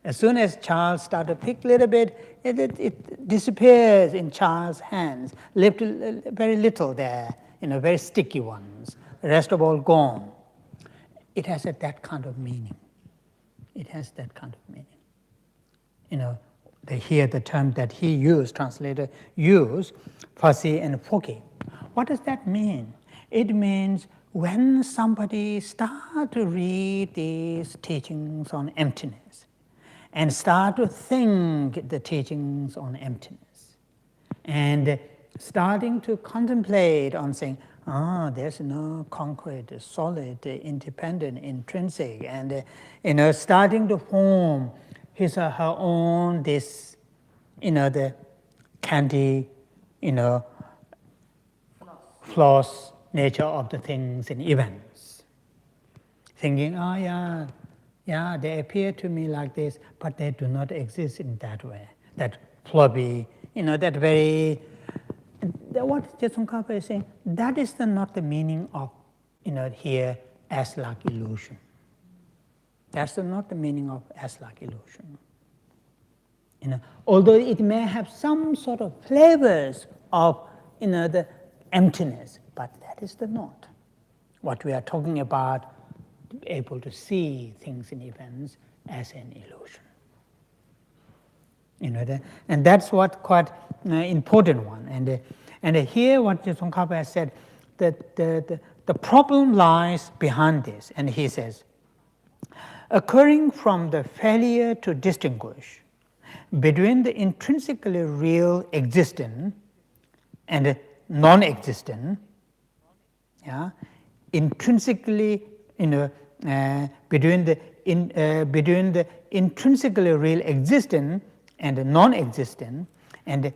As soon as Charles starts to pick a little bit, it disappears in Charles' hands. Very little there, very sticky ones. The rest of all gone. It has that kind of meaning. It has that kind of meaning. They hear the term that he used, translator used, fuzzy and foggy. What does that mean? It means when somebody starts to read these teachings on emptiness and start to think the teachings on emptiness, and starting to contemplate on saying, there's no concrete, solid, independent, intrinsic, and starting to form his or her own this, the candy, flaws nature of the things and events. Thinking, yeah, they appear to me like this, but they do not exist in that way. That flubby, that very, what Tsongkhapa is saying, that is not the meaning of, here, as like illusion. That's not the meaning of as like illusion. Although it may have some sort of flavors of, the emptiness, but that is not. What we are talking about, to be able to see things and events as an illusion. And that's what quite important one. And here, what Tsongkhapa has said, that the problem lies behind this. And he says, occurring from the failure to distinguish between the intrinsically real existent and non-existent, intrinsically, between the intrinsically real existent and non-existent, and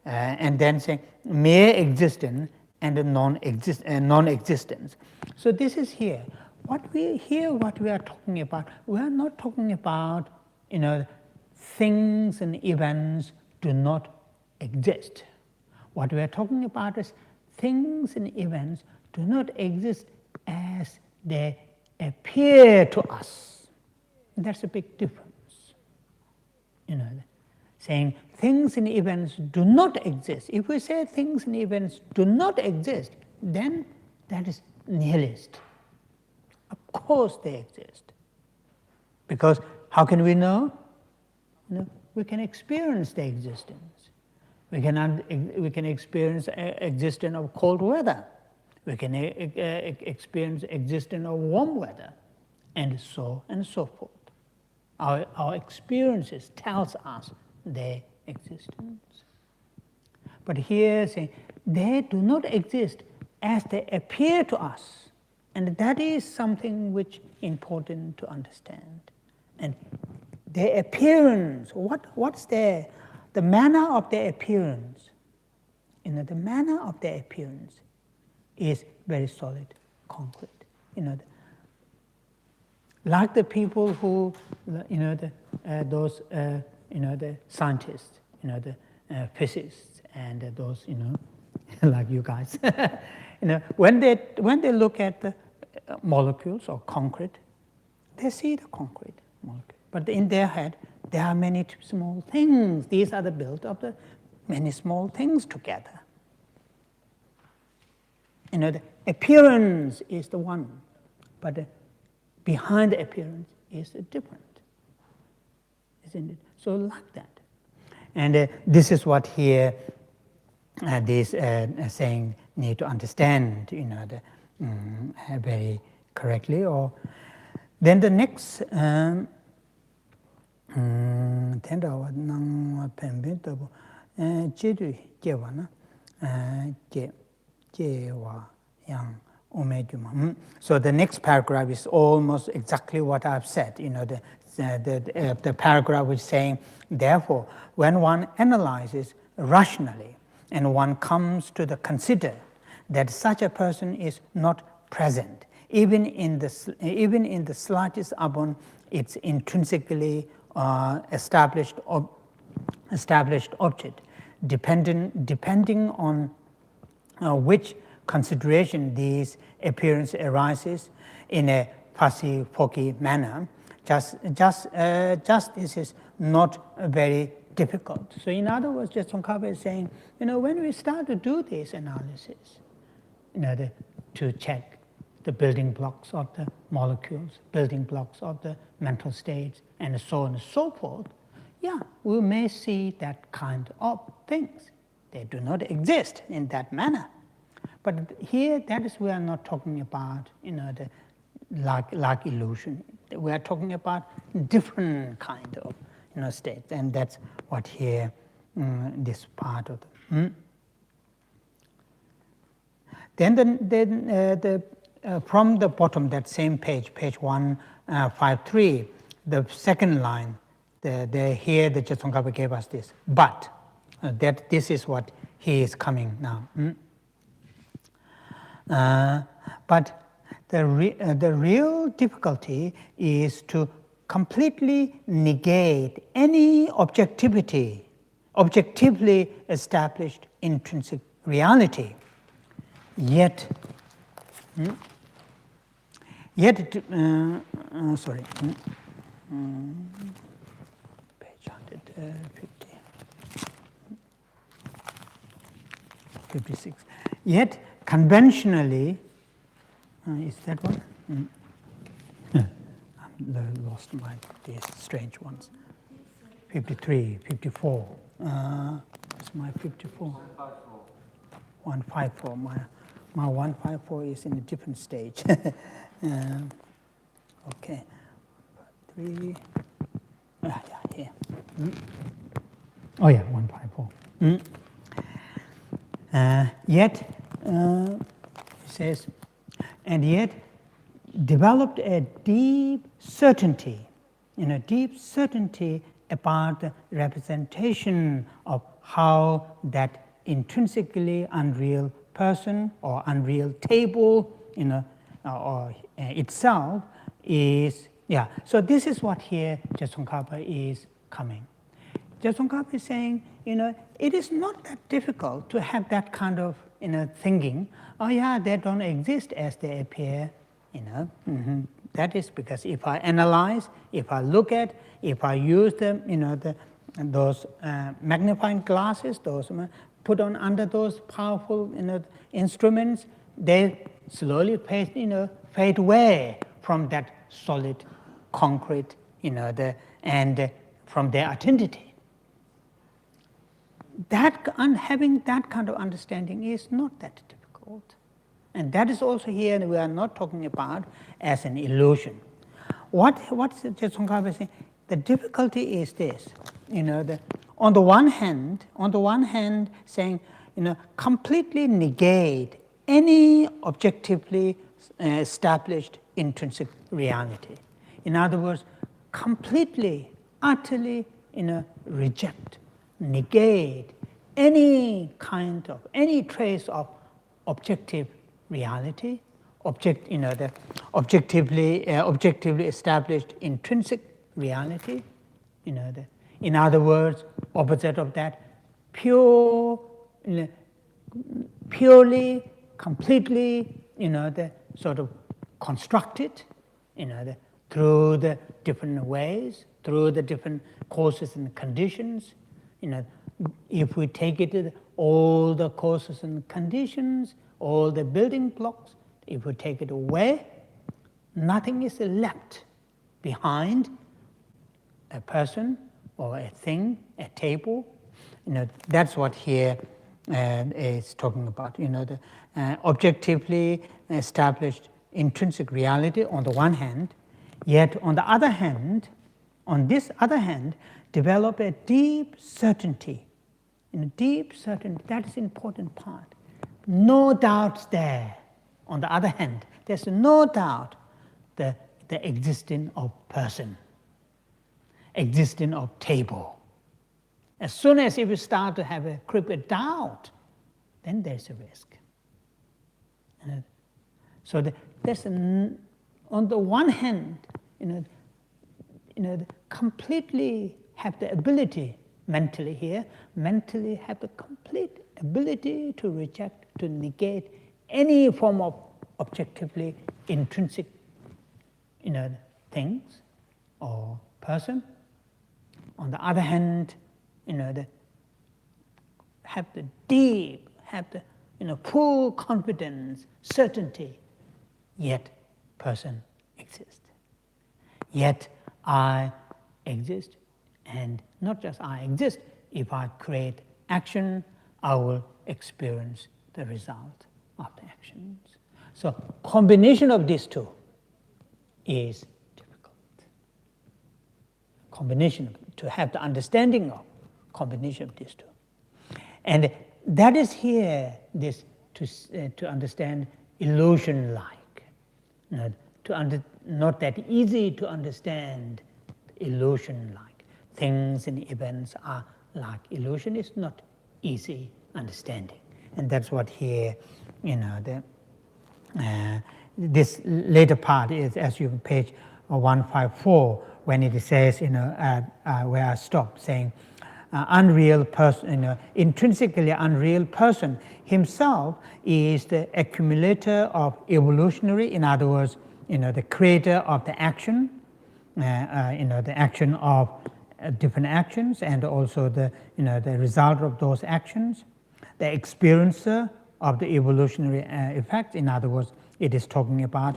and then saying mere existence and non-existence. So this is here. What we are talking about, we are not talking about things and events do not exist. What we are talking about is things and events do not exist as they appear to us. And that's a big difference. Saying things and events do not exist. If we say things and events do not exist, then that is nihilist. Of course they exist. Because how can we know? We can experience their existence. We can experience existence of cold weather. We can experience existence of warm weather, and so forth. Our experiences tells us their existence. But here saying they do not exist as they appear to us. And that is something which is important to understand. And their appearance, what's the manner of their appearance? The manner of their appearance is very solid, concrete. Like the people who, those, the scientists, the physicists, and those, like you guys. When they look at the molecules or concrete, they see the concrete molecule. But in their head, there are many small things. These are the built of the many small things together. The appearance is the one, but behind the appearance is different, isn't it? So like that. And this is what here this saying need to understand, very correctly. Or then the next so the next paragraph is almost exactly what I've said. The paragraph is saying, therefore, when one analyzes rationally and one comes to consider that such a person is not present, even in the slightest upon its intrinsically established object, depending on which consideration these appearance arises in a fussy-focky manner, this is not very difficult. So in other words, Tsongkhapa is saying, when we start to do this analysis, to check the building blocks of the molecules, building blocks of the mental states, and so on and so forth, we may see that kind of things. They do not exist in that manner. But here, we are not talking about, the like illusion. We are talking about different kind of, states, and that's what here this part of the. Then from the bottom, that same page, page 153, the second line, here the Tsongkhapa gave us this. But that this is what he is coming now. But the real difficulty is to completely negate any objectively established intrinsic reality. Yet, sorry, page 150, 56. Yet, conventionally, is that one? I lost these strange ones. 53, 54. It's my 54. 154. My 154 is in a different stage. Okay. 3. Yeah, here. Oh yeah, 154. Yet, it says, and yet developed a deep certainty, about the representation of how that intrinsically unreal person or unreal table, or itself is, So this is what here Tsongkhapa is coming. Tsongkhapa is saying, it is not that difficult to have that kind of, thinking. Oh yeah, they don't exist as they appear, That is because if I analyze, if I look at, if I use them, those magnifying glasses, those put on under those powerful, instruments, they slowly fade away from that solid, concrete, and from their identity. Having that kind of understanding is not that difficult. And that is also here, we are not talking about as an illusion. What's Tsongkhapa saying? The difficulty is this, on the one hand, saying, completely negate any objectively established intrinsic reality. In other words, completely, utterly, reject, negate any trace of objective reality, the objectively established intrinsic reality, in other words, opposite of that, purely, completely, the sort of constructed, through the different ways, through the different causes and conditions, if we take it, all the causes and conditions, all the building blocks, if we take it away, nothing is left behind. A person or a thing, a table, that's what here is talking about. The objectively established intrinsic reality on the one hand, yet on the other hand, develop a deep certainty. Deep certainty, that is the important part. No doubts there. On the other hand, there's no doubt the existence of person, existence of table. As soon as if you start to have a creep of doubt, then there's a risk. So there's on the one hand, completely have the ability mentally have the complete ability to reject, to negate any form of objectively intrinsic, things or person. On the other hand, have the full confidence, certainty, yet person exists. Yet I exist, and not just I exist, if I create action, I will experience the result of the actions. So combination of these two is difficult. Combination to have the understanding of combination of these two. And that is here, this to understand illusion-like. Not that easy to understand, illusion-like. Things and events are like illusion. Is not easy understanding. And that's what here, this later part is, as you page 154, when it says, where I stopped, saying, unreal person, intrinsically unreal person himself is the accumulator of evolutionary, in other words, the creator of the action, the action of different actions, and also the result of those actions, the experiencer of the evolutionary effects. In other words, it is talking about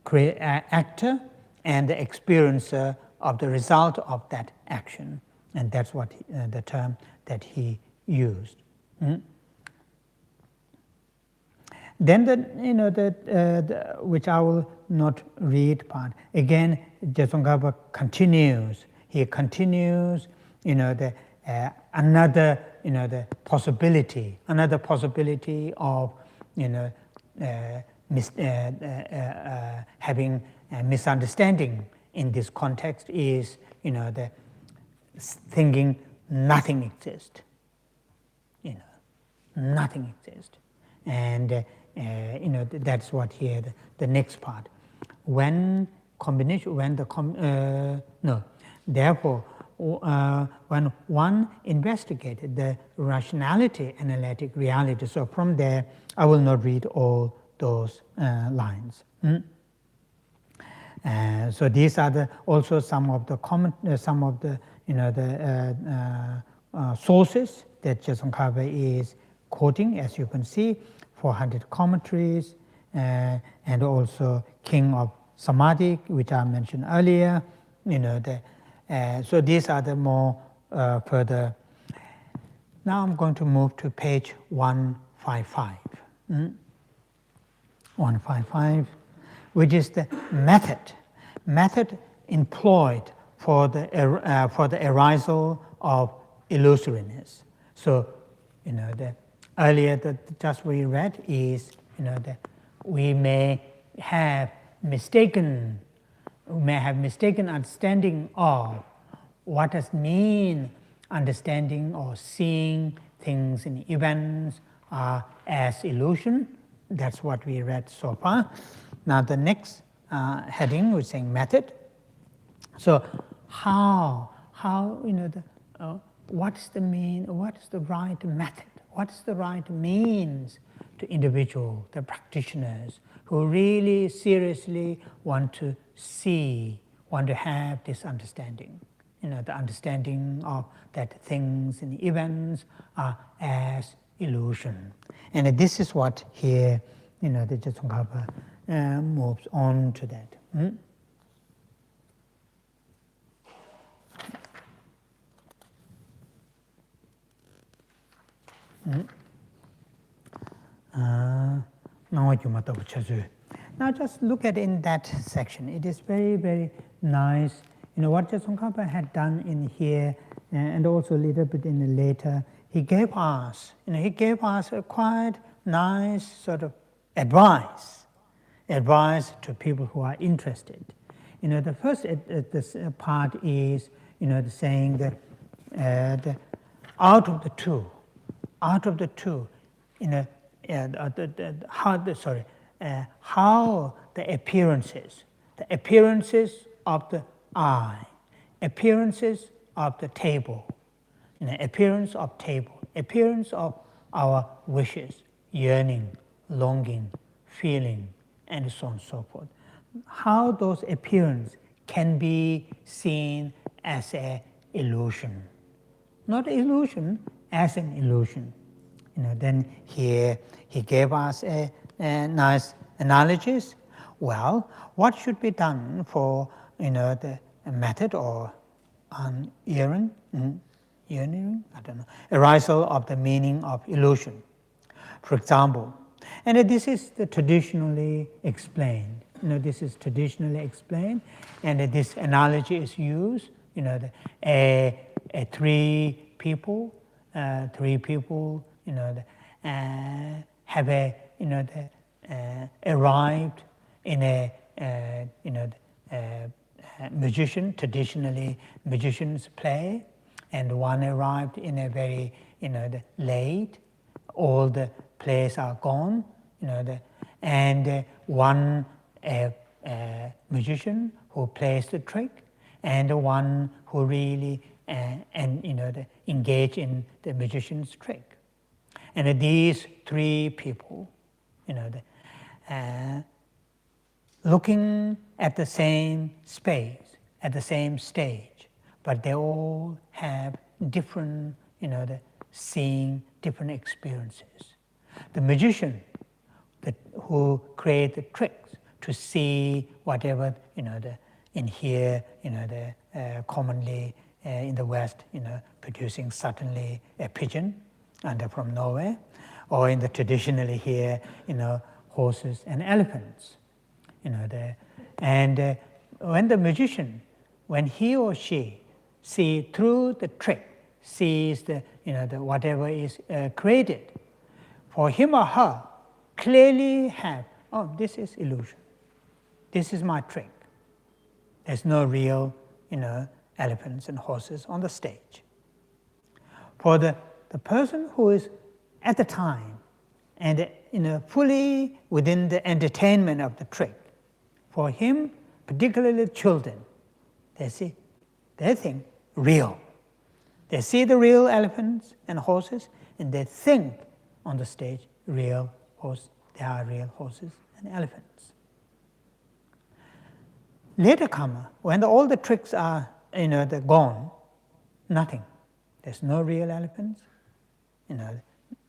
actor and the experiencer of the result of that action, and that's what the term that he used. Then the which I will not read part again. Geshe continues. He continues, another the possibility of having a misunderstanding in this context is the thinking nothing exists. Nothing exists, and that's what here the next part. Therefore, when one investigated the rationality, analytic reality. So from there, I will not read all those lines. So these are also some of the sources that Geshe is quoting, as you can see, 400 commentaries, and also King of Samadhi, which I mentioned earlier. So these are the more further. Now I'm going to move to page 155. 155, which is the method employed for the arisal of illusoriness. So the earlier that just we read is that we may have mistaken understanding of what does mean understanding or seeing things in events as illusion. That's what we read so far. Now the next heading was saying method. So how what's the right method? What's the right means to individual, the practitioners who really seriously want to have this understanding, the understanding of that things and events are as illusion. And this is what here, the Geshe moves on to that. Now just look at in that section. It is very, very nice. What Geshe had done in here, and also a little bit in the later, he gave us a quite nice sort of advice to people who are interested. The first this part is the saying that out of the two, how the appearances of the eye, appearances of the table, appearance of our wishes, yearning, longing, feeling, and so on and so forth. How those appearances can be seen as an illusion. Not illusion, as an illusion. Then here he gave us a nice analogies. Well, what should be done for the method or yearning, I don't know, arisal of the meaning of illusion, for example. And this is traditionally explained. This is traditionally explained, and this analogy is used. A 3 people, have arrived in a musician. Traditionally, musicians play, and one arrived in a very late. All the players are gone, and one musician who plays the trick, and one who really engage in the magician's trick. And these three people, looking at the same space, at the same stage, but they all have different, seeing different experiences. The magician who create the tricks to see whatever, in here, commonly in the West, producing suddenly a pigeon from nowhere, or in the traditionally here, horses and elephants, and when the magician, when he or she see through the trick, sees the whatever is created, for him or her clearly have, oh, this is illusion, this is my trick. There's no real, elephants and horses on the stage. For the person who is at the time and fully within the entertainment of the trick, for him, particularly children, they think real. They see the real elephants and horses, and they think on the stage real horse. There are real horses and elephants. Later comer, when all the tricks are they're gone, nothing. There's no real elephants,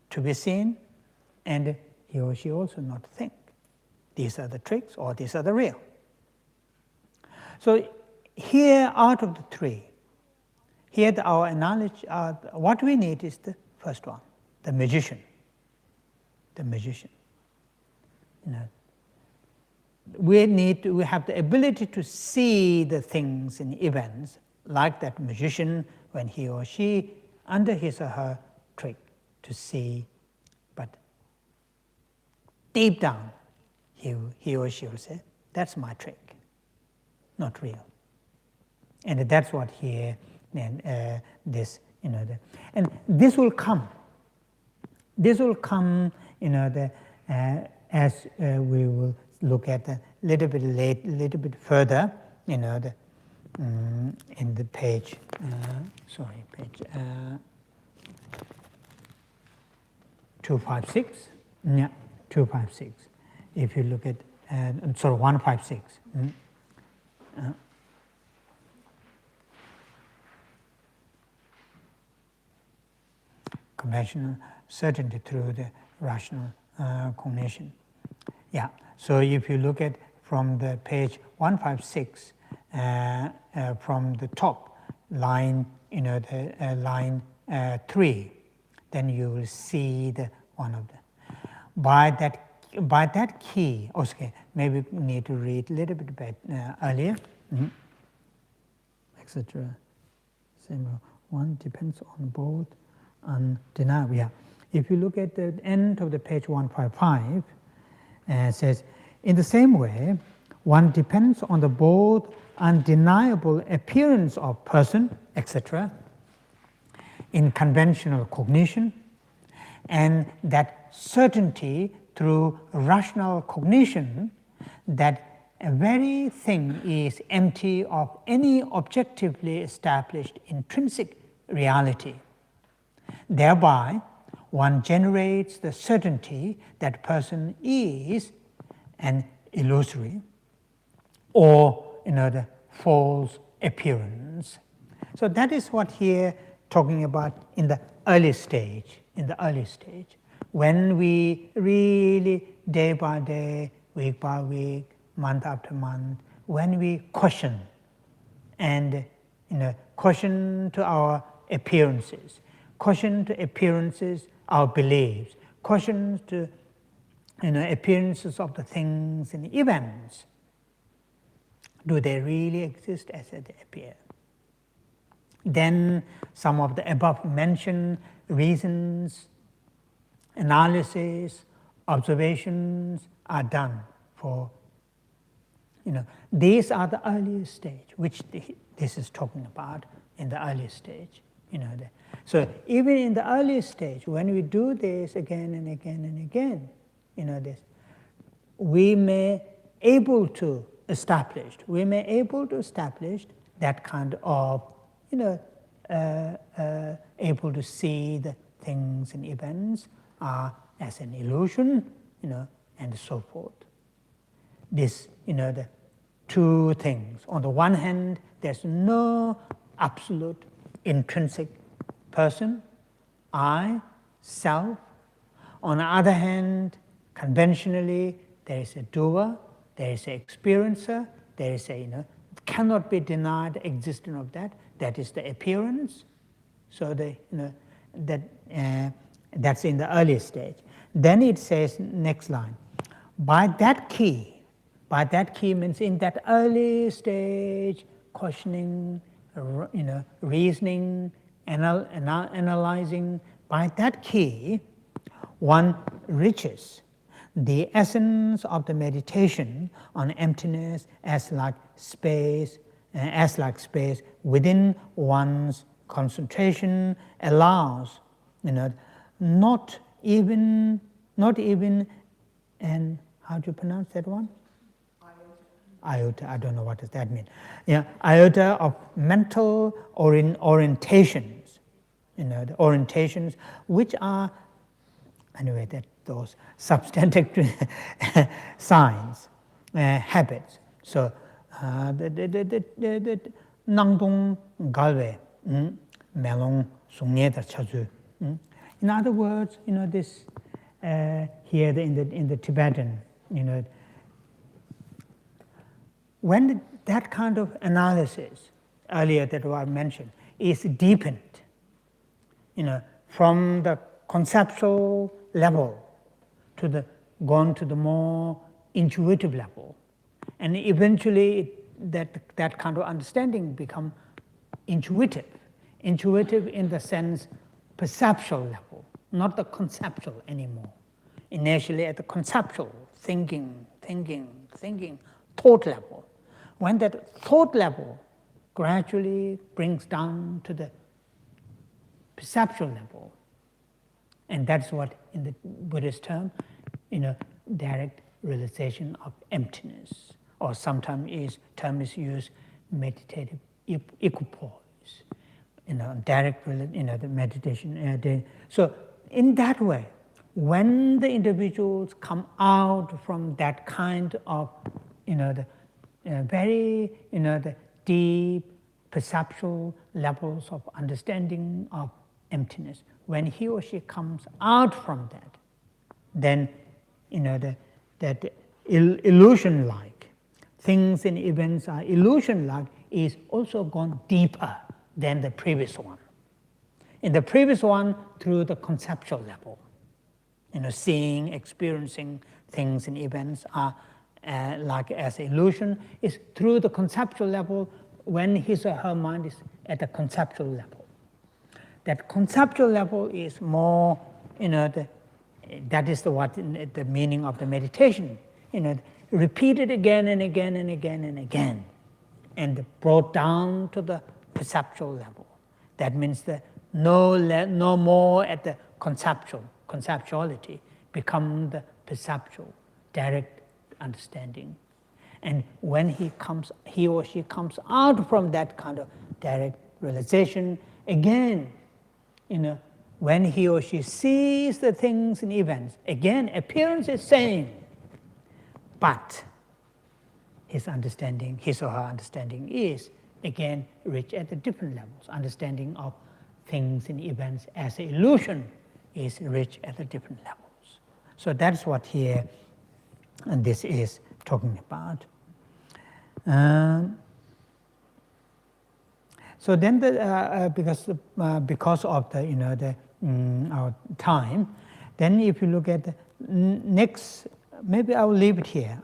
to be seen, and he or she also not think. These are the tricks, or these are the real. So here, out of the three, here our analogy, what we need is the first one, the magician. The magician. We have the ability to see the things in events, like that magician when he or she, under his or her trick, to see, but deep down, he or she will say, that's my trick, not real. And that's what here, and this, and this will come. This will come, as we will look at a little bit further, in the page. Page 256. Yeah, 256. If you look at, 156. Conventional certainty through the rational cognition. Yeah. So if you look at from the page 156, from the top line, line 3, then you will see the one of them. By that key, okay, maybe we need to read a little bit earlier, etc. One depends on both undeniable. Yeah. If you look at the end of the page 155, it says, in the same way, one depends on the both undeniable appearance of person, etc., in conventional cognition, and that certainty through rational cognition that a very thing is empty of any objectively established intrinsic reality. Thereby, one generates the certainty that person is an illusory or the false appearance. So that is what here talking about in the early stage, when we really day by day, week by week, month after month, when we question and question to our appearances, question to appearances, our beliefs, questions to appearances of the things and events. Do they really exist as they appear? then some of the above mentioned reasons, analysis, observations are done for, these are the earliest stage, which this is talking about in the earliest stage. So even in the earliest stage, when we do this again and again and again, we may able to establish that kind of, able to see the things and events as an illusion, and so forth. This, the two things. On the one hand, there's no absolute intrinsic person, I, self. On the other hand, conventionally, there is a doer, there is an experiencer, there is a, cannot be denied the existence of that. That is the appearance. So that's in the early stage. Then it says, next line, by that key means in that early stage, questioning, reasoning, analyzing, by that key, one reaches the essence of the meditation on emptiness as like space within one's concentration allows, not even, and how do you pronounce that one? Iota, I don't know what does that mean. Iota of mental orientations, the orientations which are, anyway, those substantive signs, habits. So the nangdong galwe, melong sungye da chazu. In other words, this here in the Tibetan, when that kind of analysis earlier that I mentioned is deepened, from the conceptual level to gone to the more intuitive level, and eventually that kind of understanding become intuitive in the sense perceptual level, not the conceptual anymore. Initially at the conceptual thinking, thought level. When that thought level gradually brings down to the perceptual level, and that's what in the Buddhist term, direct realization of emptiness, or sometimes term is used meditative equipoise, direct, the meditation. So in that way, when the individuals come out from that kind of, the very, the deep perceptual levels of understanding of emptiness, when he or she comes out from that, then, that illusion-like, things and events are illusion-like, is also gone deeper than the previous one. In the previous one, through the conceptual level, seeing, experiencing things and events are like as illusion, is through the conceptual level when his or her mind is at the conceptual level. That conceptual level is more, that is the meaning of the meditation, repeated again and again and again and again, and brought down to the perceptual level. That means that no more at the conceptuality, become the perceptual, direct understanding. And when he or she comes out from that kind of direct realization, again, when he or she sees the things and events, again, appearance is same, but his or her understanding is, again, reached at the different levels. Understanding of things and events as an illusion is reached at the different levels. So that's what here and this is talking about. So then, because of the our time, then if you look at the next, maybe I'll leave it here.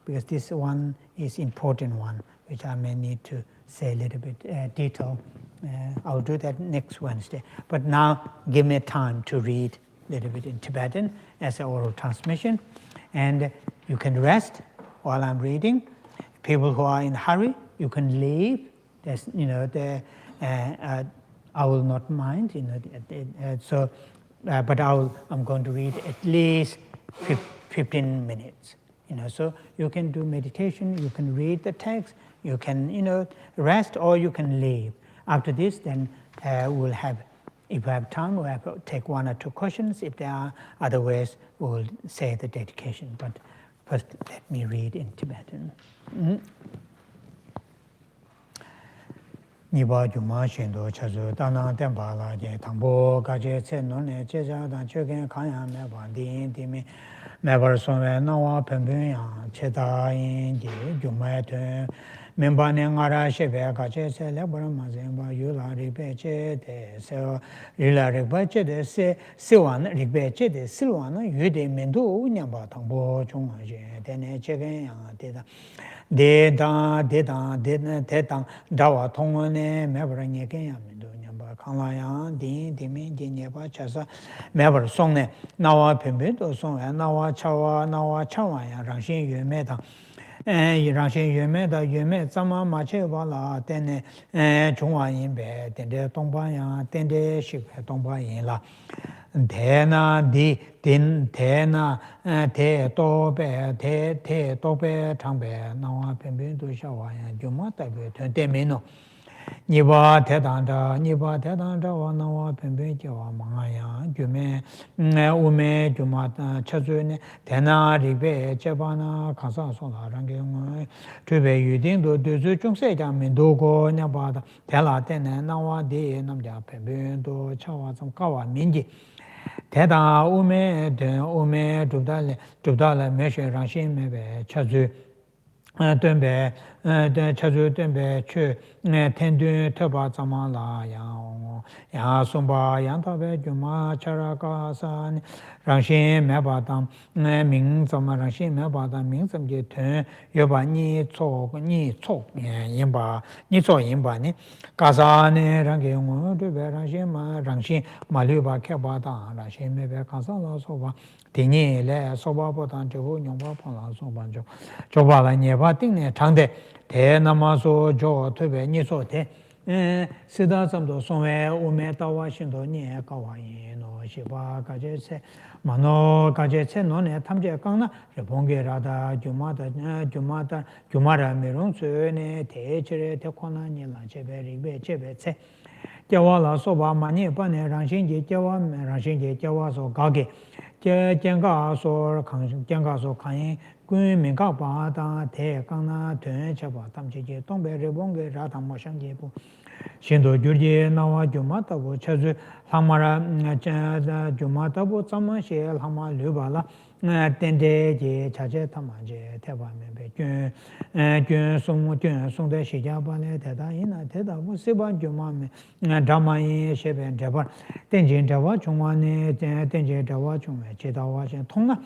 Because this one is important one, which I may need to say a little bit detail. I'll do that next Wednesday. But now give me time to read a little bit in Tibetan as an oral transmission. And you can rest while I'm reading. People who are in a hurry, you can leave. There's, I will not mind. But I'm going to read at least 15 minutes. So you can do meditation, you can read the text, you can rest, or you can leave. After this, then we'll have, if we have time, we'll have to take 1 or 2 questions. If there are other ways, we'll say the dedication. But first, let me read in Tibetan. Nipa Juma Shindo Chazu Dana Tempala Je Tambo Gaje Tse Nune Cheja Dan Chogen Kanya Meba Din Dimi Mebar Sonwe Nawa Pembun Yang Cheta Yin Je Juma Tun Memba Nengara Shebe Gaje Tse Lebara Mazemba Yula Rikbe Che De Se Rila Rikba Che De Se Siwan Rikbe Che De Silwan Yude Mendu Nyamba Tambo Chunga Je Dene Chegen Yang Deda Dedang Dawa Tongone Meber Nyekenya Mindo Nyamba Kanlayang Din Dimi Dinyeba Chasa Meber Songne Nawa Pimbido Song Nawa Chawa Ya Rangshin Yume Dang Rangshin Yume Da Yume Zama Mache Wala Tene Chungwa Yinbe Tende Tongpa Ya Tende Shikwe Tongpa Yin La Tena Di Din Tena Te Tobe Te Tobe Tangbe Nawa Pimpin Du Shawa Ya Juma Tabe Te Mino Niba Tedanda Wa Nawa Pimpin Jawa Mangaya Jume Ume Juma Chazune Tena Ribe Chebana Kansa Sola Rangi Tube Yudin Do Duzu Chungse Jam Mindogo Nyabada Tela Tene Nawa Di Namja Pimpin Du Chawa Sam Kawa Minji Teta Ume Dubdale Meshe Rangshin Mebe Chazu Dumbe Chazu Dumbe Chu Tendu Teba Zamala Yang Sumba Yang Tabe Juma Charaka San Rangshin Mebadam Ming Zama Rangshin Mebadam Ming Zamje Tun Yoba Ni Chok Yimba Ni Chok Yimba Ni Kazane Rangi Dube Rangshin Maluba Kebada Rangshin Mebe Kazala Soba Tini Le Soba Botan Jobu Nyomba Pala Soba Joba La Nyeba Tingne Tangde Te Namaso Jo Tube Niso Te Sida Samdo Sonwe Ume Tawa Shindo Nye Kawa Yino Shiba Gaje Se Mano Gaje Se None Tamje Kangna Reponge Rada Jumara Mirun Sune Te Chere Te Kona Nila Chebe Ribe Chebe Tse Jawa La Soba Mani Pane Rangshin Je Jawa So Gage Jenga So Kanyin Gun Minga Ba Da Te Kangna Tun Cheba Tamche Je Tongbe Reponge Rada Moshang Jebu Shindo Jurje Nawa Jumatabu Chazu Hamara Jumatabu Tsama She Hama Lubala Tende Je Chaje Tamaje Teba Mebe Jun Sungde Shijabale Teda Ina Teda Siba Jumame Damayi Shebe Debar Tenjin Dewa Chungwane Tenjin Dewa Chungwe Chedawa Shen Tongna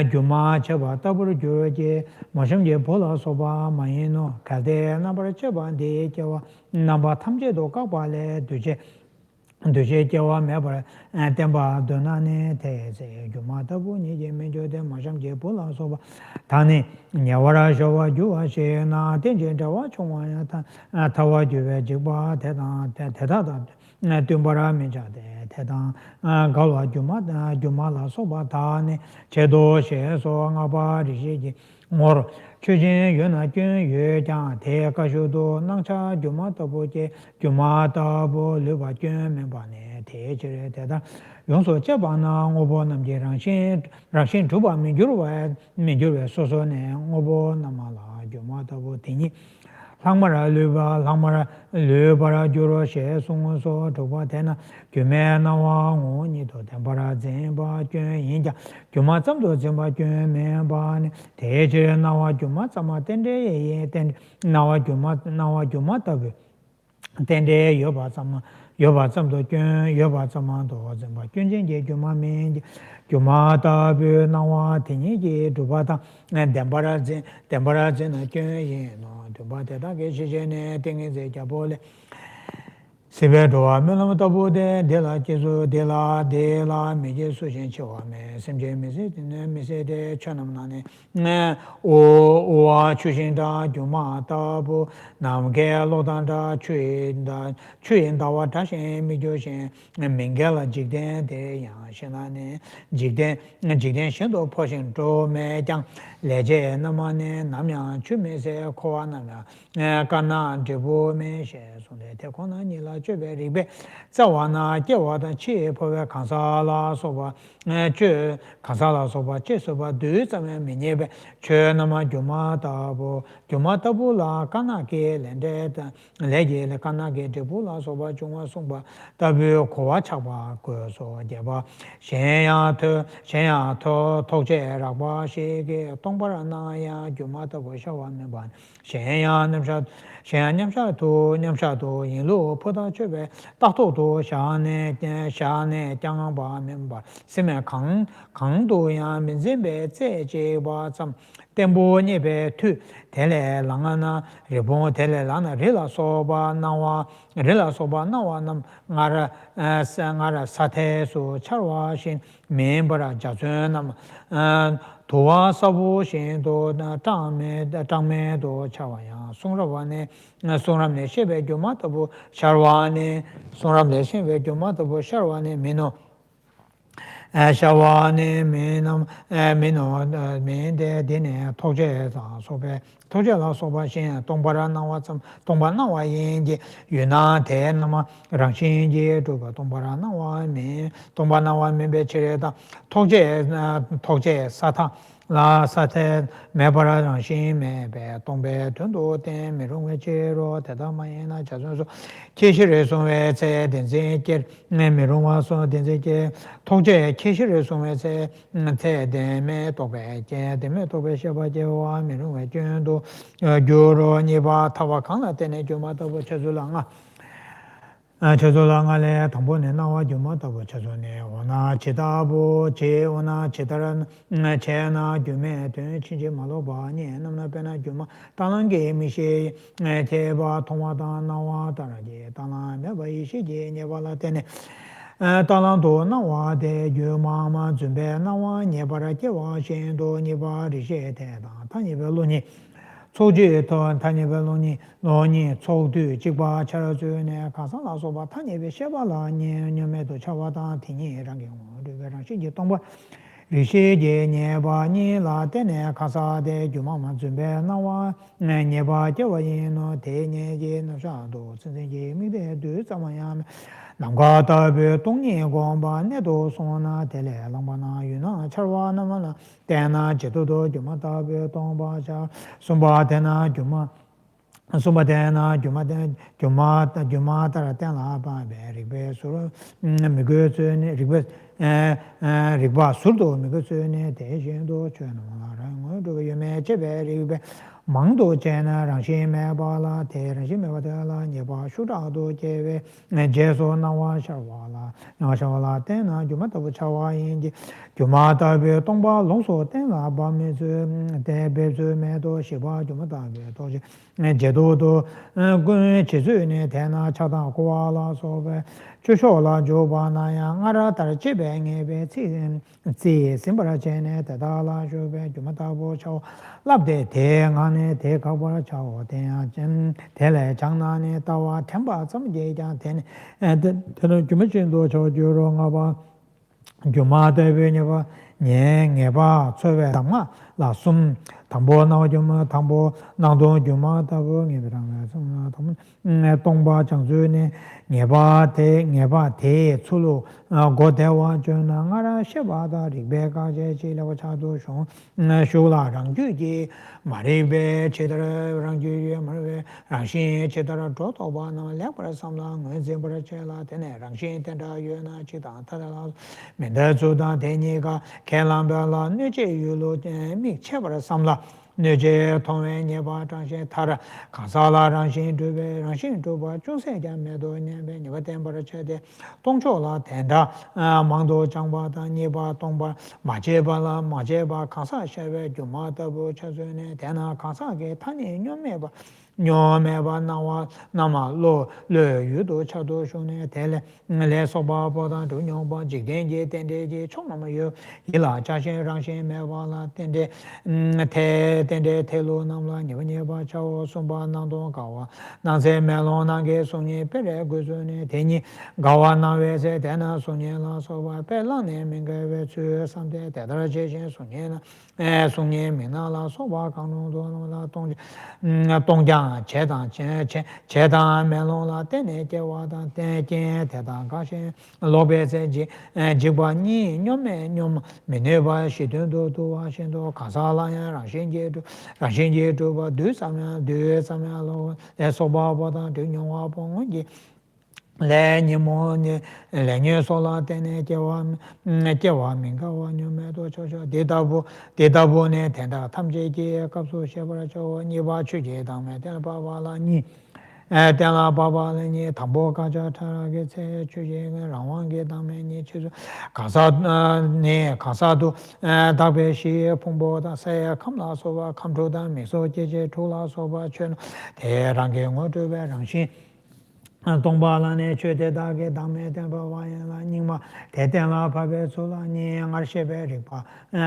Juma Cheba Tabur Jurje Moshamje Pola Soba Mayino Kade Nabara Cheba De Jawa Namba Tamje Doka Bale Duje Jawa Meber Temba Donane Te Juma Tabu Nije Mejo De Moshamje Pola Soba Tani Nyawara Shawa Juwa She Na Tenje Jawa Chungwa Tawa Juve Jiba Teda Tumbara Minja De Teda Galwa Juma La Soba Tani Chedo She So Ngaba Rishi Moro Chujin Yuna Jun Yu Jang Te Kashudo Nangcha Juma Tabu Je Juma Tabu Luba Jun Membane Te Chere Teda Yonso Chebana Ngobo Namje Rangshin Tuba Minjurwe Soso Ne Ngobo Namala Juma Tabu Tini Langmara Lubara Juro She Sung So Tuba Tena Jume Nawa Ngo Nito Tempara Zemba Jun Yinja Juma Zamdo Zemba Jun Memba Te Chere Nawa Juma Zama Tende Ye Tende Nawa Juma Tabu Tende Yoba Zama yoba tsamdo kyun, yoba tsamando zimba, kyun jenje gyuma minji, gyuma tabi nawa tingi ji, duba tang, dembara zina kyun yin, duba teta ke shishene, tingi ze jabole, sibe doa milam tabu de la jizu, de la miji su shin chiwa me, simje misi de chanam nani, owa chushin da gyuma tabu, nam ge lodan da chuyin dawa tashin mi jo shin, minge la jikden de yang shin nani, jikden shin do po shin do me jang, leje nama ne namyang chu me se kowa namyang, kana jibu me she sunde te kona nila chube rikbe, zawa na gewa dan chi powe kansa la soba, chu kansa la soba, chi soba du zame minyebe, chu nama gyuma tabu la kana ke lende, leje le kana ke jibu la soba chungwa sungba, tabi kowa chakba kuyo so jeba, shenya to tokche rakba sheke, tongpara na ya gyuma tabu shawa meban, shenya nyamsha to yinlu poda chebe, takto to shane kyangba memba, sime kang do ya minzimbe tse che ba tsam, tembo nyebe tu, tele langa na ribon tele lana rila soba nawa nam ngara sate su charwa shin, membara jazun nam, towa sabu shin do changme do chawa yang, songraba ne, songram ne shebe gyuma tabu sharwa ne, songram ne shebe gyuma tabu sharwa ne mino, shawane minam mino minde dine toje za sobe toje la soba shin tongbara nawa tsam tongba nawa yinji yuna te nama rangshin ji duba tongbara nawa min tongba nawa min be chire da toje sata la sate mebara rangshin me be tongbe tundu ten mirungwe chiro teta mayena chazun so kishire sunwe tse denzen kir mirungwa sun denzen kir toje kishire sunwe tse deme tobe deme tobe sheba jewa mirungwe jundu gyuro nipa tawa kanga tene gyuma tabo chazulanga chazulanga le tambo ne nawa gyuma tabo chazune wana chitabu che wana chitaran che na gyume tun chinchi maloba nye namna pena gyuma talange mishe teba tongwa ta nawa taraje talan meba ishi je nyeba la tene talan to nawa de gyuma ma zumbe nawa nyeba jewa shen do nyeba rishe te ta tanyebe luni 소지 또 타니벨로니 노니 소두 직바 차라주네 가상라 소바 타니베 셰발라니 녀메도 차와다 티니랑 경우 되베랑 시지 동바 리시제 녀바니 라테네 가사데 주마마 준베 나와 녀바 제와이노 대녀제 노샤도 선생제 미데 두 자마야 남가다베 동니 공바 내도 소나 텔레 랑바나 유나 차와나마나 대나 제도도 주마다베 동바자 숨바데나 주마 숨바데나 주마다라 때나 바베 리베 수로 미고스네 리베 리바 술도 미고스네 대신도 전화라는 거도 예매 제베 리베 망도 제나 랑시메 발라 테르시메 바달라 녀바 슈라도 제베 제소 나와 샤와라 나샤와라 테나 주마도 차와인지 주마다베 동바 롱소 테나 바메즈 데베즈메도 시바 주마다베 도지 제도도 군 제주네 테나 차다 고와라 소베 주쇼라 조바나야 아라다 제베녜베 치 심바라 제네 다달라 조베 주마다보 차 랍데 대안에 대가보라 차오 대안 대래 장난에 따와 템바 점제자 되네 저는 주무진도 저주로가 주마대베냐바 녜녜바 처베 담마 라숨 담보 나오죠마 담보 나도 주마다고 녜베랑 somna 담 동바 장주네 녜바 대 출로 고대와 전나라 셰바다 리베가 제지라고 차도 숑 쇼라랑 주지 마리베 제더랑 주지 마리베 랑신 제더라 도토바나 렉버라 삼랑 왼제버라 제라 되네 랑신 텐다 유나 지다 타라 멘다조다 대니가 켈람벨라 네제 유로 미 체버라 삼라 nöje tongwe nyeba changshin tara kansala rangshin dhube rangshin dhubwa chungse kya medo nyebe nyeba tenpara chede tongcho la tenda mangdo changba ta nyeba tongba majeba la majeba kansa shebe gyuma tabu chazune tena kansa ke tani nyomeba nyomeba nawa nama lo le yudo chado shune tele le soba bodan du nyomba jikden je tende je chong nama yo ila chashin rangshin meba la tende te tende telo namla nyeba nyeba chao sumba nangdong kawa nangse melon nangge sonye pere guzune teni gawa nangwe se tena sonye la soba pe lang ne minga we tsu samde tedara che shen sonye na sonye mina la soba kanong do namla tongjiang che dang melon la tenne che wa dang ten jen te dang ka shen lobe se ji jibwa ni nyome nyom mene ba shi dun do do wa shen do kansa la yan rang shen je do ba du samya lo le soba ba dang du nyong wa po ngon ji le ni mo ni le ni so la tenne che wa minga wa nyome do cho cho de da bo ne ten da tham je je kap so she ba cho ni ba chu je dang me ten ba ba la ni tenla baba le ni tambo kaja tara ge tse chu ye ge rangwang ge dang me ni chu kasa ne kasa du dakbe shi pongbo da se kam la so ba kam tro da mi so je je tu la so ba chen te rang ge ngo tu be rang shin dongpa la ne chue te da ge dang me ten pa wa yin la ning ma te ten la pa be su la ni ngar she be rik pa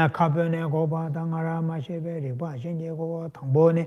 ka pe ne go pa da ngar ma she be rik pa shin je go tang bo ne